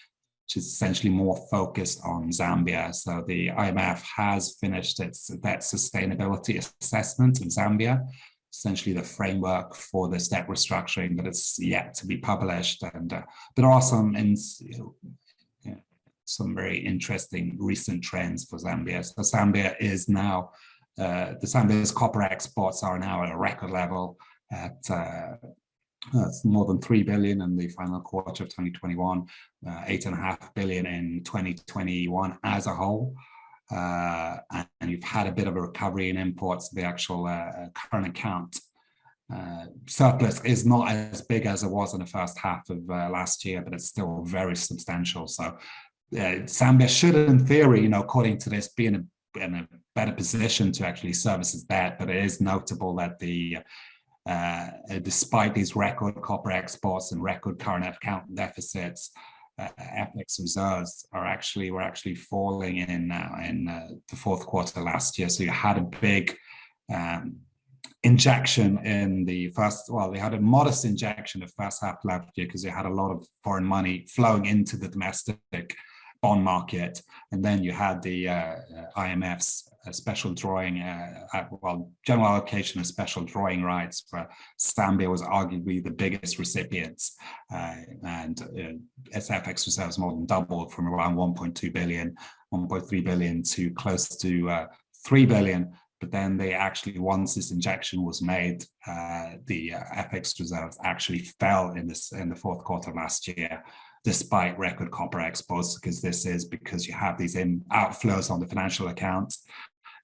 which is essentially more focused on Zambia. So the IMF has finished its debt sustainability assessment in Zambia, essentially the framework for this debt restructuring, but it's yet to be published. And there are some very interesting recent trends for Zambia. So Zambia is now, Zambia's copper exports are now at a record level at it's more than 3 billion in the final quarter of 2021, 8.5 billion in 2021 as a whole. And you've had a bit of a recovery in imports. The actual current account surplus is not as big as it was in the first half of last year, but it's still very substantial. So Zambia should, in theory, according to this, be in a better position to actually service its debt. But it is notable that despite these record copper exports and record current account deficits, FX reserves were actually falling in the fourth quarter last year. So you had a big injection in the they had a modest injection of first half last year because you had a lot of foreign money flowing into the domestic bond market, and then you had the IMF's special drawing, general allocation of special drawing rights, where Zambia was arguably the biggest recipients, and its FX reserves more than doubled from around 1.2 billion, 1.3 billion to close to 3 billion. But then they actually, once this injection was made, the FX reserves actually fell in the fourth quarter last year, despite record copper exports, because you have these outflows on the financial accounts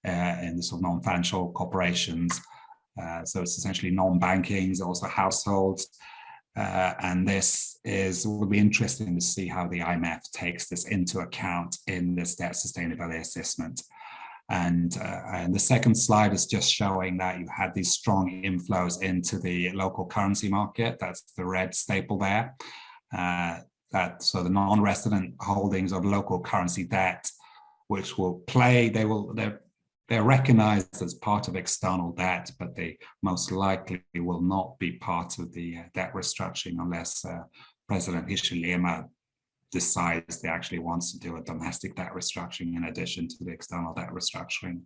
in the sort of non-financial corporations. So it's essentially non-banking, also households. And this will be interesting to see how the IMF takes this into account in this debt sustainability assessment. And the second slide is just showing that you had these strong inflows into the local currency market. That's the red staple there. So the non-resident holdings of local currency debt, which they're they're recognized as part of external debt, but they most likely will not be part of the debt restructuring unless President Hichilema decides they actually wants to do a domestic debt restructuring in addition to the external debt restructuring.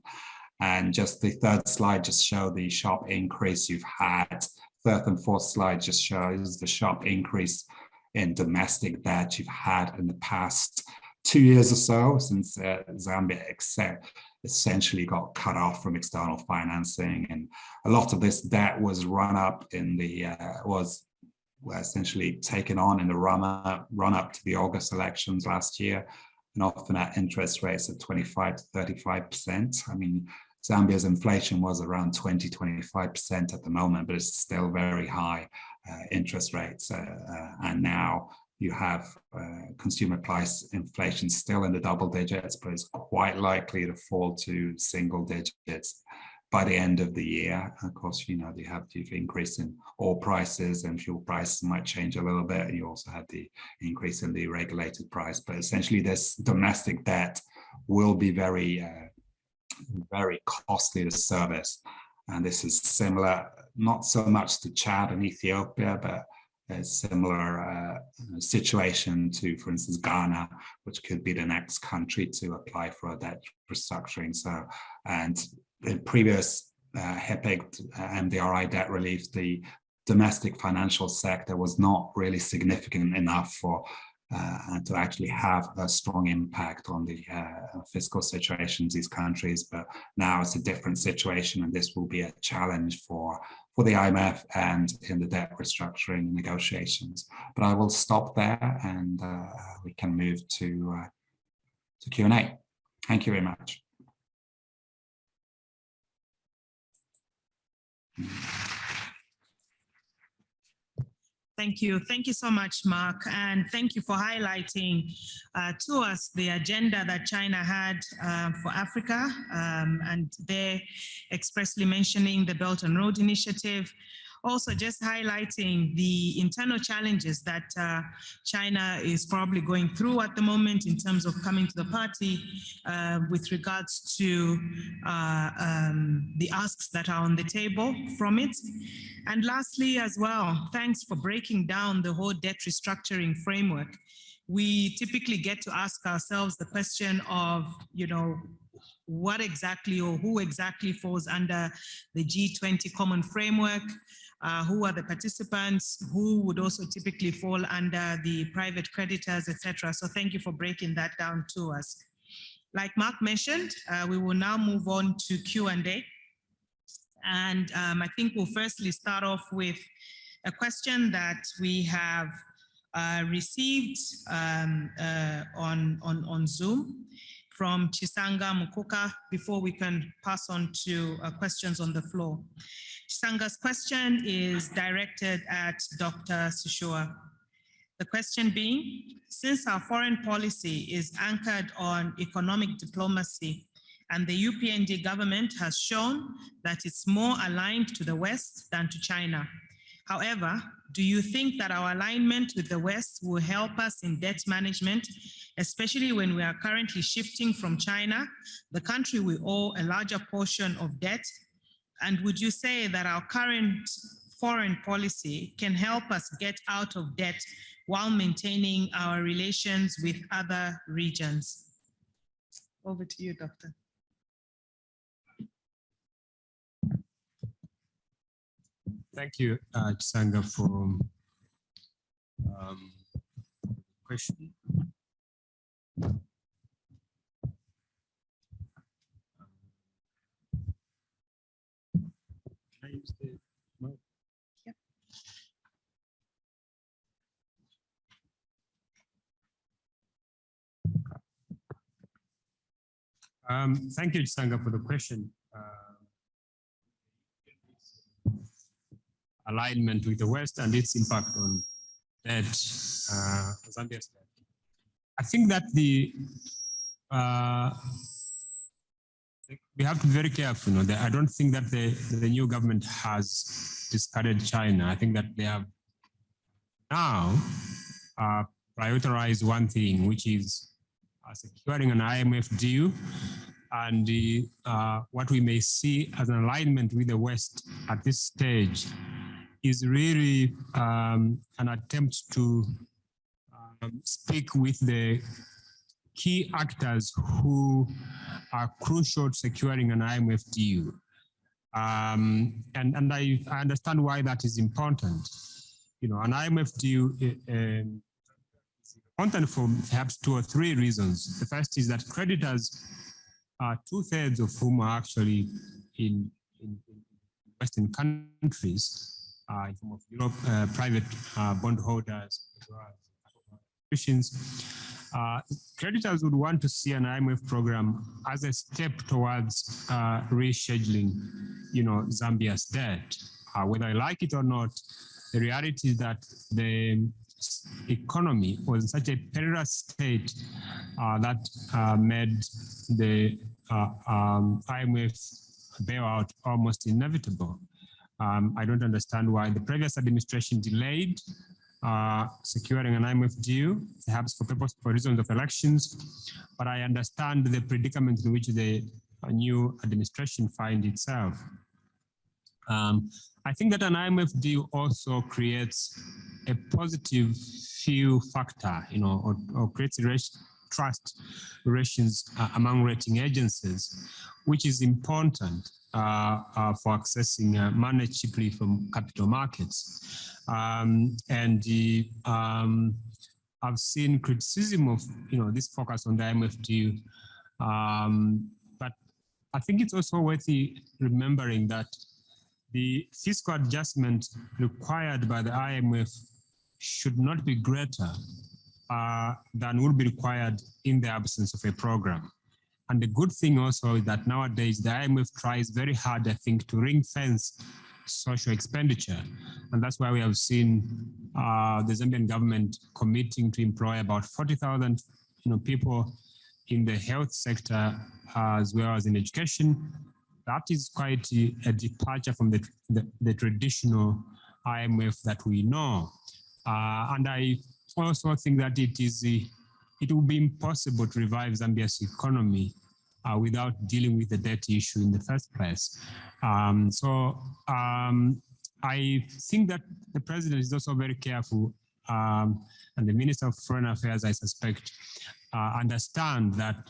And just the third slide just show the sharp increase you've had. Third and fourth slide just shows the sharp increase in domestic debt you've had in the past 2 years or so since Zambia essentially got cut off from external financing. And a lot of this debt was run up in the, was essentially taken on in the run up to the August elections last year, and often at interest rates of 25 to 35%. I mean, Zambia's inflation was around 20-25% at the moment, but it's still very high interest rates. And now you have consumer price inflation still in the double digits, but it's quite likely to fall to single digits by the end of the year. Of course, you know, you have the increase in oil prices, and fuel prices might change a little bit. And you also have the increase in the regulated price. But essentially, this domestic debt will be very costly to service. And this is similar, not so much to Chad and Ethiopia, but a similar situation to, for instance, Ghana, which could be the next country to apply for a debt restructuring. So, and in previous HIPIC MDRI debt relief, the domestic financial sector was not really significant enough for to actually have a strong impact on the fiscal situations in these countries. But now it's a different situation, and this will be a challenge for the IMF and in the debt restructuring negotiations. But I will stop there, and we can move to Q&A. Thank you very much. Thank you. Thank you so much, Mark. And thank you for highlighting to us the agenda that China had for Africa, and they're expressly mentioning the Belt and Road Initiative. Also just highlighting the internal challenges that China is probably going through at the moment in terms of coming to the party with regards to the asks that are on the table from it. And lastly as well, thanks for breaking down the whole debt restructuring framework. We typically get to ask ourselves the question of, you know, what exactly or who exactly falls under the G20 common framework, who are the participants, who would also typically fall under the private creditors, etc. So thank you for breaking that down to us. Like Mark mentioned, we will now move on to Q&A. And I think we'll firstly start off with a question that we have received on Zoom from Chisanga Mukuka before we can pass on to questions on the floor. Chisanga's question is directed at Dr. Sissoua. The question being, since our foreign policy is anchored on economic diplomacy and the UPND government has shown that it's more aligned to the West than to China. However, do you think that our alignment with the West will help us in debt management, especially when we are currently shifting from China, the country we owe a larger portion of debt? And would you say that our current foreign policy can help us get out of debt while maintaining our relations with other regions? Over to you, Doctor. Thank you, Chisanga, for the question. Can I use the mic? Yep. Thank you, Chisanga, for the question. Alignment with the West and its impact on debt, Zambia's debt. I think that we have to be very careful. You know, I don't think that the new government has discarded China. I think that they have now prioritized one thing, which is securing an IMF deal And what we may see as an alignment with the West at this stage is really an attempt to speak with the key actors who are crucial to securing an IMF deal. And I understand why that is important. You know, an IMF deal is important for perhaps 2 or 3 reasons. The first is that creditors, 2/3 of whom are actually in Western countries, in form of Europe, private bondholders, institutions, creditors would want to see an IMF program as a step towards rescheduling, you know, Zambia's debt. Whether I like it or not, the reality is that the economy was in such a perilous state that made the IMF bailout almost inevitable. I don't understand why the previous administration delayed securing an IMF deal, perhaps for reasons of elections, but I understand the predicament in which the new administration finds itself. I think that an IMF deal also creates a positive feel factor, you know, or creates trust relations among rating agencies, which is important for accessing money cheaply from capital markets. I've seen criticism of, you know, this focus on the IMF deal, but I think it's also worth remembering that the fiscal adjustment required by the IMF should not be greater than would be required in the absence of a program. And the good thing also is that nowadays the IMF tries very hard, I think, to ring fence social expenditure. And that's why we have seen the Zambian government committing to employ about 40,000 people in the health sector as well as in education. That is quite a departure from the traditional IMF that we know. And I also think that it will be impossible to revive Zambia's economy without dealing with the debt issue in the first place. I think that the president is also very careful, and the Minister of Foreign Affairs, I suspect, understand that,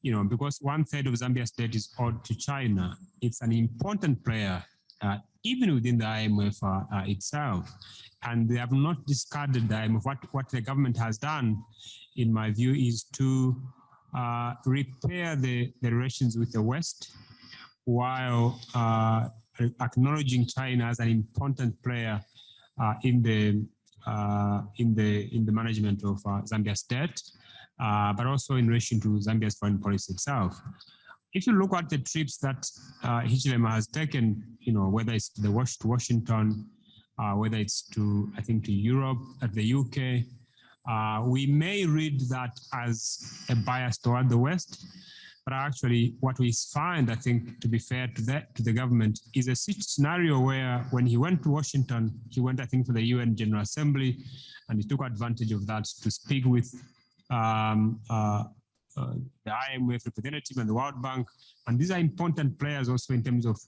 because 1/3 of Zambia's debt is owed to China, it's an important player, even within the IMF itself. And they have not discarded the IMF. What the government has done, in my view, is to repair the relations with the West while acknowledging China as an important player in the management of Zambia's debt, but also in relation to Zambia's foreign policy itself. If you look at the trips that Hichilema has taken, whether it's to Washington, whether it's to Europe, at the UK, we may read that as a bias toward the West, but actually what we find, I think, to be fair to the government, is a scenario where when he went to Washington, he went, I think, to the UN General Assembly, and he took advantage of that to speak with the IMF representative and the World Bank. And these are important players also in terms of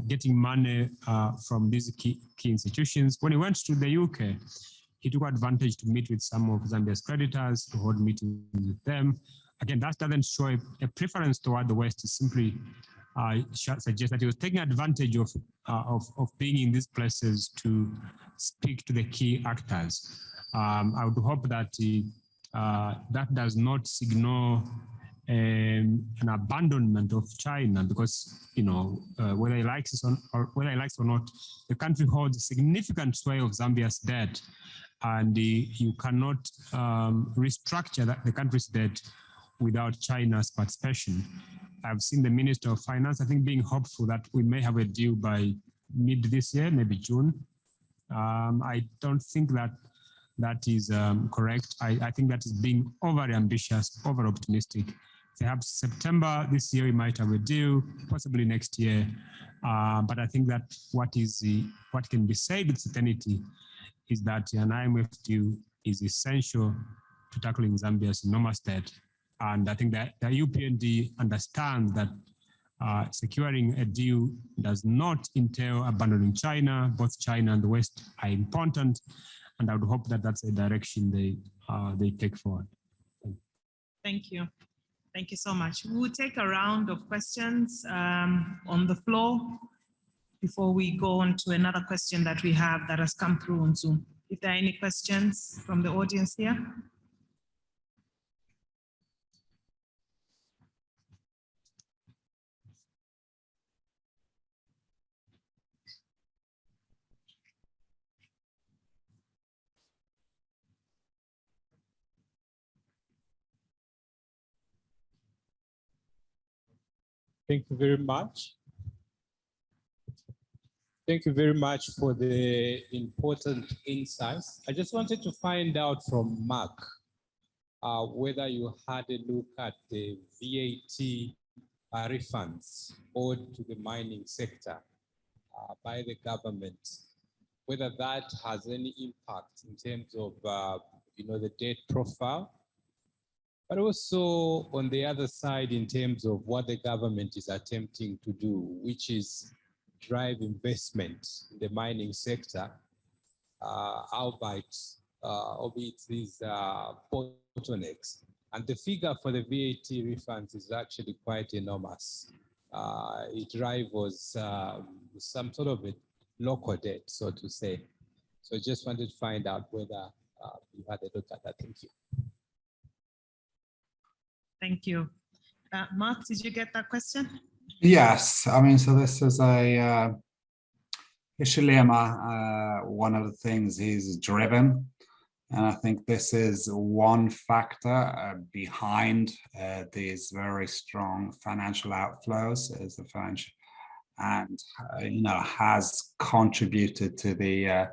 getting money from these key institutions. When he went to the UK, he took advantage to meet with some of Zambia's creditors, to hold meetings with them. Again, that doesn't show a preference toward the West. It simply suggests that he was taking advantage of being in these places to speak to the key actors. I would hope that that does not signal an abandonment of China, because whether he likes it or not, the country holds a significant sway of Zambia's debt, and you cannot restructure the country's debt without China's participation. I've seen the Minister of Finance, I think, being hopeful that we may have a deal by mid this year, maybe June. I don't think that is correct. I think that is being overly ambitious, over optimistic. Perhaps September this year we might have a deal, possibly next year. But I think that what can be said with certainty is that an IMF deal is essential to tackling Zambia's enormous debt And I think that the UPND understands that securing a deal does not entail abandoning China. Both China and the West are important, and I would hope that that's a direction they take forward. Thank you. Thank you so much. We will take a round of questions on the floor before we go on to another question that we have that has come through on Zoom. If there are any questions from the audience here. Thank you very much. Thank you very much for the important insights. I just wanted to find out from Mark whether you had a look at the VAT refunds owed to the mining sector by the government, whether that has any impact in terms of the debt profile, but also on the other side in terms of what the government is attempting to do, which is drive investment in the mining sector, albeit these bottlenecks. And the figure for the VAT refunds is actually quite enormous. It rivals some sort of a local debt, so to say. So I just wanted to find out whether you had a look at that. Thank you. Thank you. Mark, did you get that question? Yes, I mean, so this is a Ishilema, one of the things he's driven, and I think this is one factor behind these very strong financial outflows, is the financial, and has contributed to the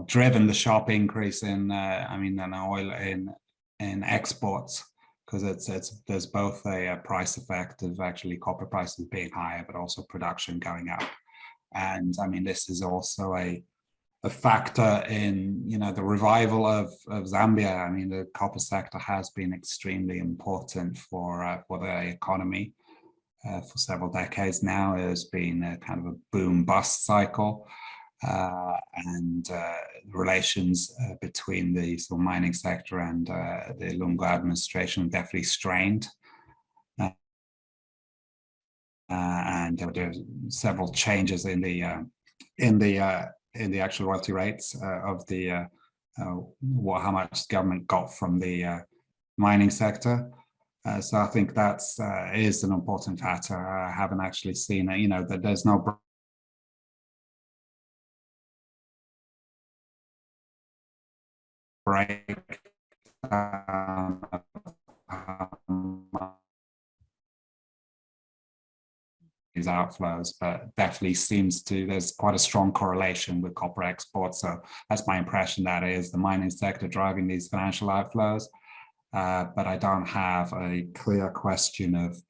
driven the sharp increase in in oil in exports. Because there's both a price effect of actually copper prices being higher, but also production going up. And I mean, this is also a factor in the revival of Zambia. I mean, the copper sector has been extremely important for the economy for several decades now. There's been a kind of a boom bust cycle. And relations between the mining sector and the Lungu administration definitely strained. And there were several changes in the actual royalty rates of the how much government got from the mining sector. So I think that's is an important factor. I haven't actually seen that there's no break these outflows, but definitely seems there's quite a strong correlation with copper exports. So that's my impression, that is the mining sector driving these financial outflows. But I don't have a clear question of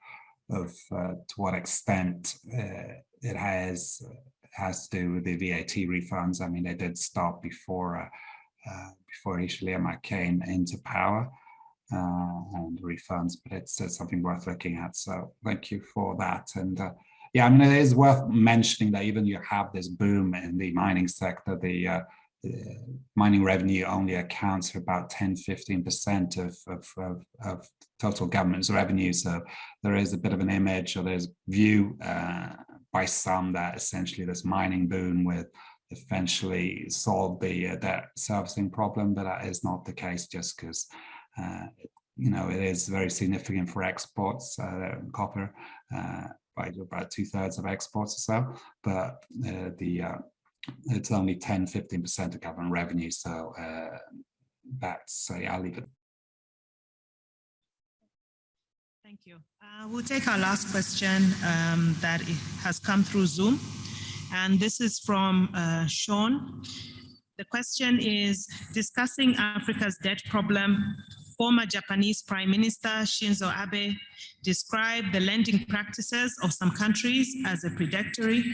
to what extent it has to do with the VAT refunds. I mean, they did stop before Ishilema came into power and refunds, but it's something worth looking at. So thank you for that. And yeah, I mean, it is worth mentioning that even you have this boom in the mining sector, the mining revenue only accounts for about 10-15% of total government's revenue. So there is a bit of an image, or there's view by some that essentially this mining boom with eventually solve the debt servicing problem, but that is not the case, just because it is very significant for exports, copper, by about 2/3 of exports or so, but it's only 10-15% of government revenue. So that's I'll leave it. Thank you. We'll take our last question that has come through Zoom. And this is from Sean. The question is, discussing Africa's debt problem, former Japanese Prime Minister Shinzo Abe described the lending practices of some countries as a predatory,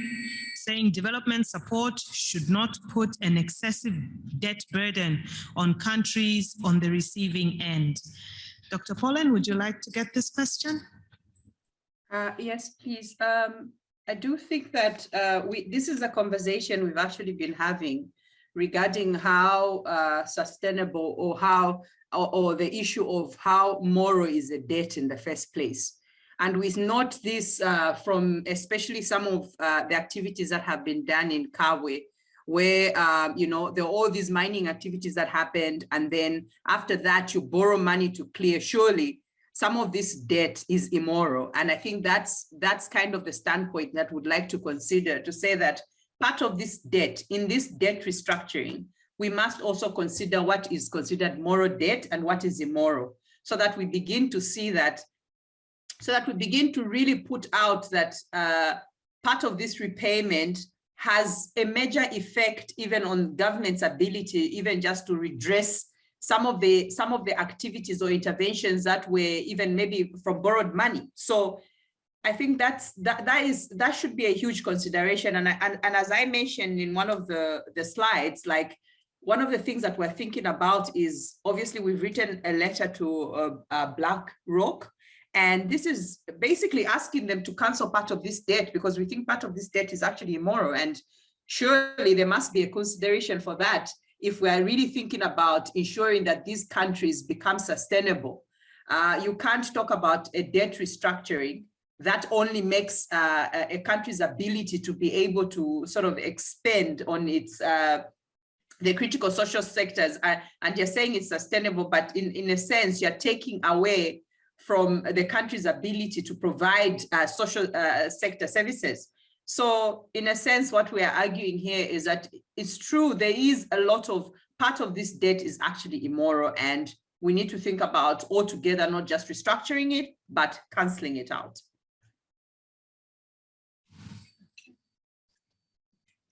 saying development support should not put an excessive debt burden on countries on the receiving end. Dr. Pollen, would you like to get this question? Yes, please. I do think that this is a conversation we've actually been having regarding how sustainable or how or the issue of how moral is a debt in the first place. And we note this from especially some of the activities that have been done in Kabwe, where you know, there are all these mining activities that happened, and then after that you borrow money to clear. Surely some of this debt is immoral, and I think that's kind of the standpoint that we'd like to consider, to say that part of this debt, in this debt restructuring, we must also consider what is considered moral debt and what is immoral, so that we begin to see that, so that we begin to really put out that part of this repayment has a major effect even on government's ability, even just to redress some of the activities or interventions that were even maybe from borrowed money. So I think that should be a huge consideration. And as I mentioned in one of the slides, like one of the things that we're thinking about is, obviously we've written a letter to BlackRock, and this is basically asking them to cancel part of this debt, because we think part of this debt is actually immoral. And surely there must be a consideration for that if we are really thinking about ensuring that these countries become sustainable. You can't talk about a debt restructuring that only makes a country's ability to be able to sort of expand on its the critical social sectors, and you're saying it's sustainable, but in a sense, you're taking away from the country's ability to provide social sector services. So in a sense, what we are arguing here is that it's true, there is a lot of, part of this debt is actually immoral, and we need to think about altogether, not just restructuring it, but canceling it out.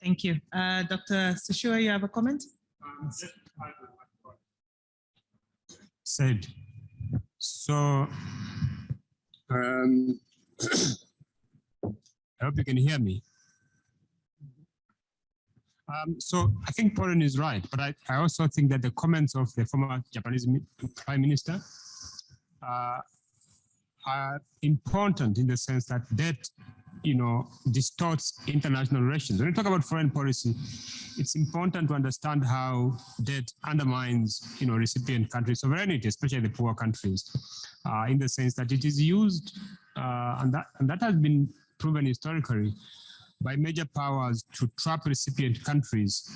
Thank you. Dr. Sisua, you have a comment? Said. So, I hope you can hear me. So I think Pauline is right, but I also think that the comments of the former Japanese Prime Minister are important in the sense that debt, you know, distorts international relations. When we talk about foreign policy, it's important to understand how debt undermines, you know, recipient countries' sovereignty, especially the poor countries, in the sense that it is used, and that has been proven historically, by major powers to trap recipient countries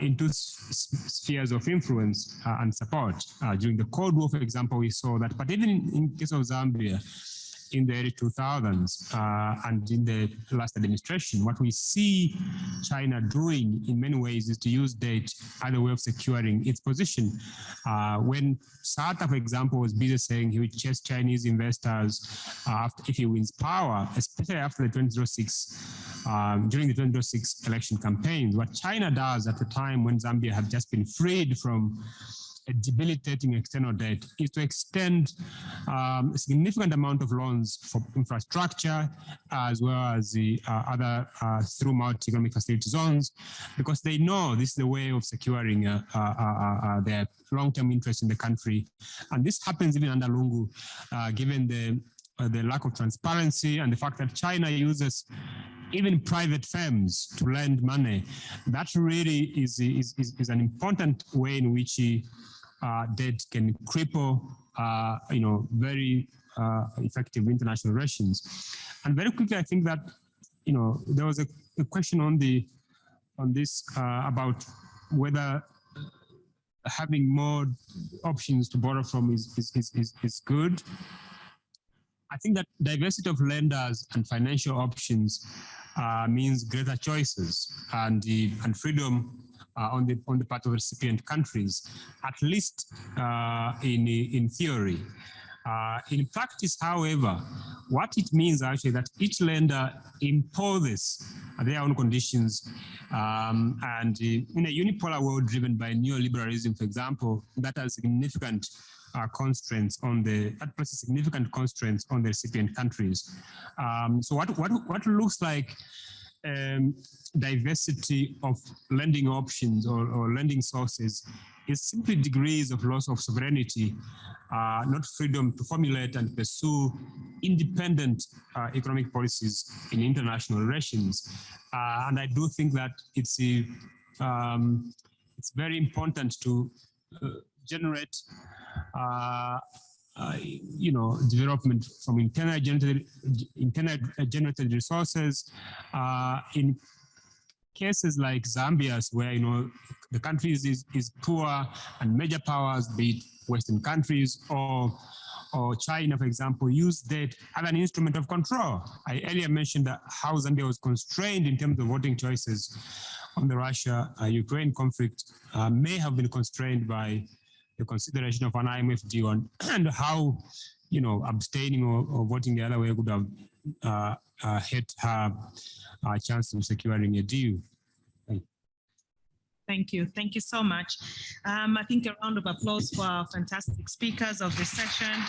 into spheres of influence and support. During the Cold War, for example, we saw that, but even in case of Zambia, in the early 2000s and in the last administration, what we see China doing in many ways is to use debt as a way of securing its position. When Sata, for example, was busy saying he would chase Chinese investors if he wins power, especially after the 2006, during the 2006 election campaigns, what China does at the time when Zambia had just been freed from a debilitating external debt is to extend a significant amount of loans for infrastructure, as well as the other through multi-economic facility zones, because they know this is the way of securing their long-term interest in the country. And this happens even under Lungu, given the lack of transparency and the fact that China uses even private firms to lend money. That really is an important way in which debt can cripple, you know, very effective international relations. And very quickly, I think that, you know, there was a question on this about whether having more options to borrow from is good. I think that diversity of lenders and financial options means greater choices and freedom on the part of recipient countries, at least in theory. In practice, however, what it means actually that each lender imposes their own conditions, and in a unipolar world driven by neoliberalism, for example, that has significant constraints on that places significant constraints on the recipient countries. So what looks like diversity of lending options or lending sources is simply degrees of loss of sovereignty, not freedom to formulate and pursue independent economic policies in international relations. And I do think that it's very important to generate development from internally generated resources in cases like Zambia's, where the country is poor and major powers, be it Western countries or China, for example, use debt as an instrument of control. I earlier mentioned that how Zambia was constrained in terms of voting choices on the Russia-Ukraine conflict may have been constrained by the consideration of an IMF deal and how, abstaining or voting the other way would have hit her chance of securing a deal. Thank you. Thank you so much. I think a round of applause for our fantastic speakers of this session.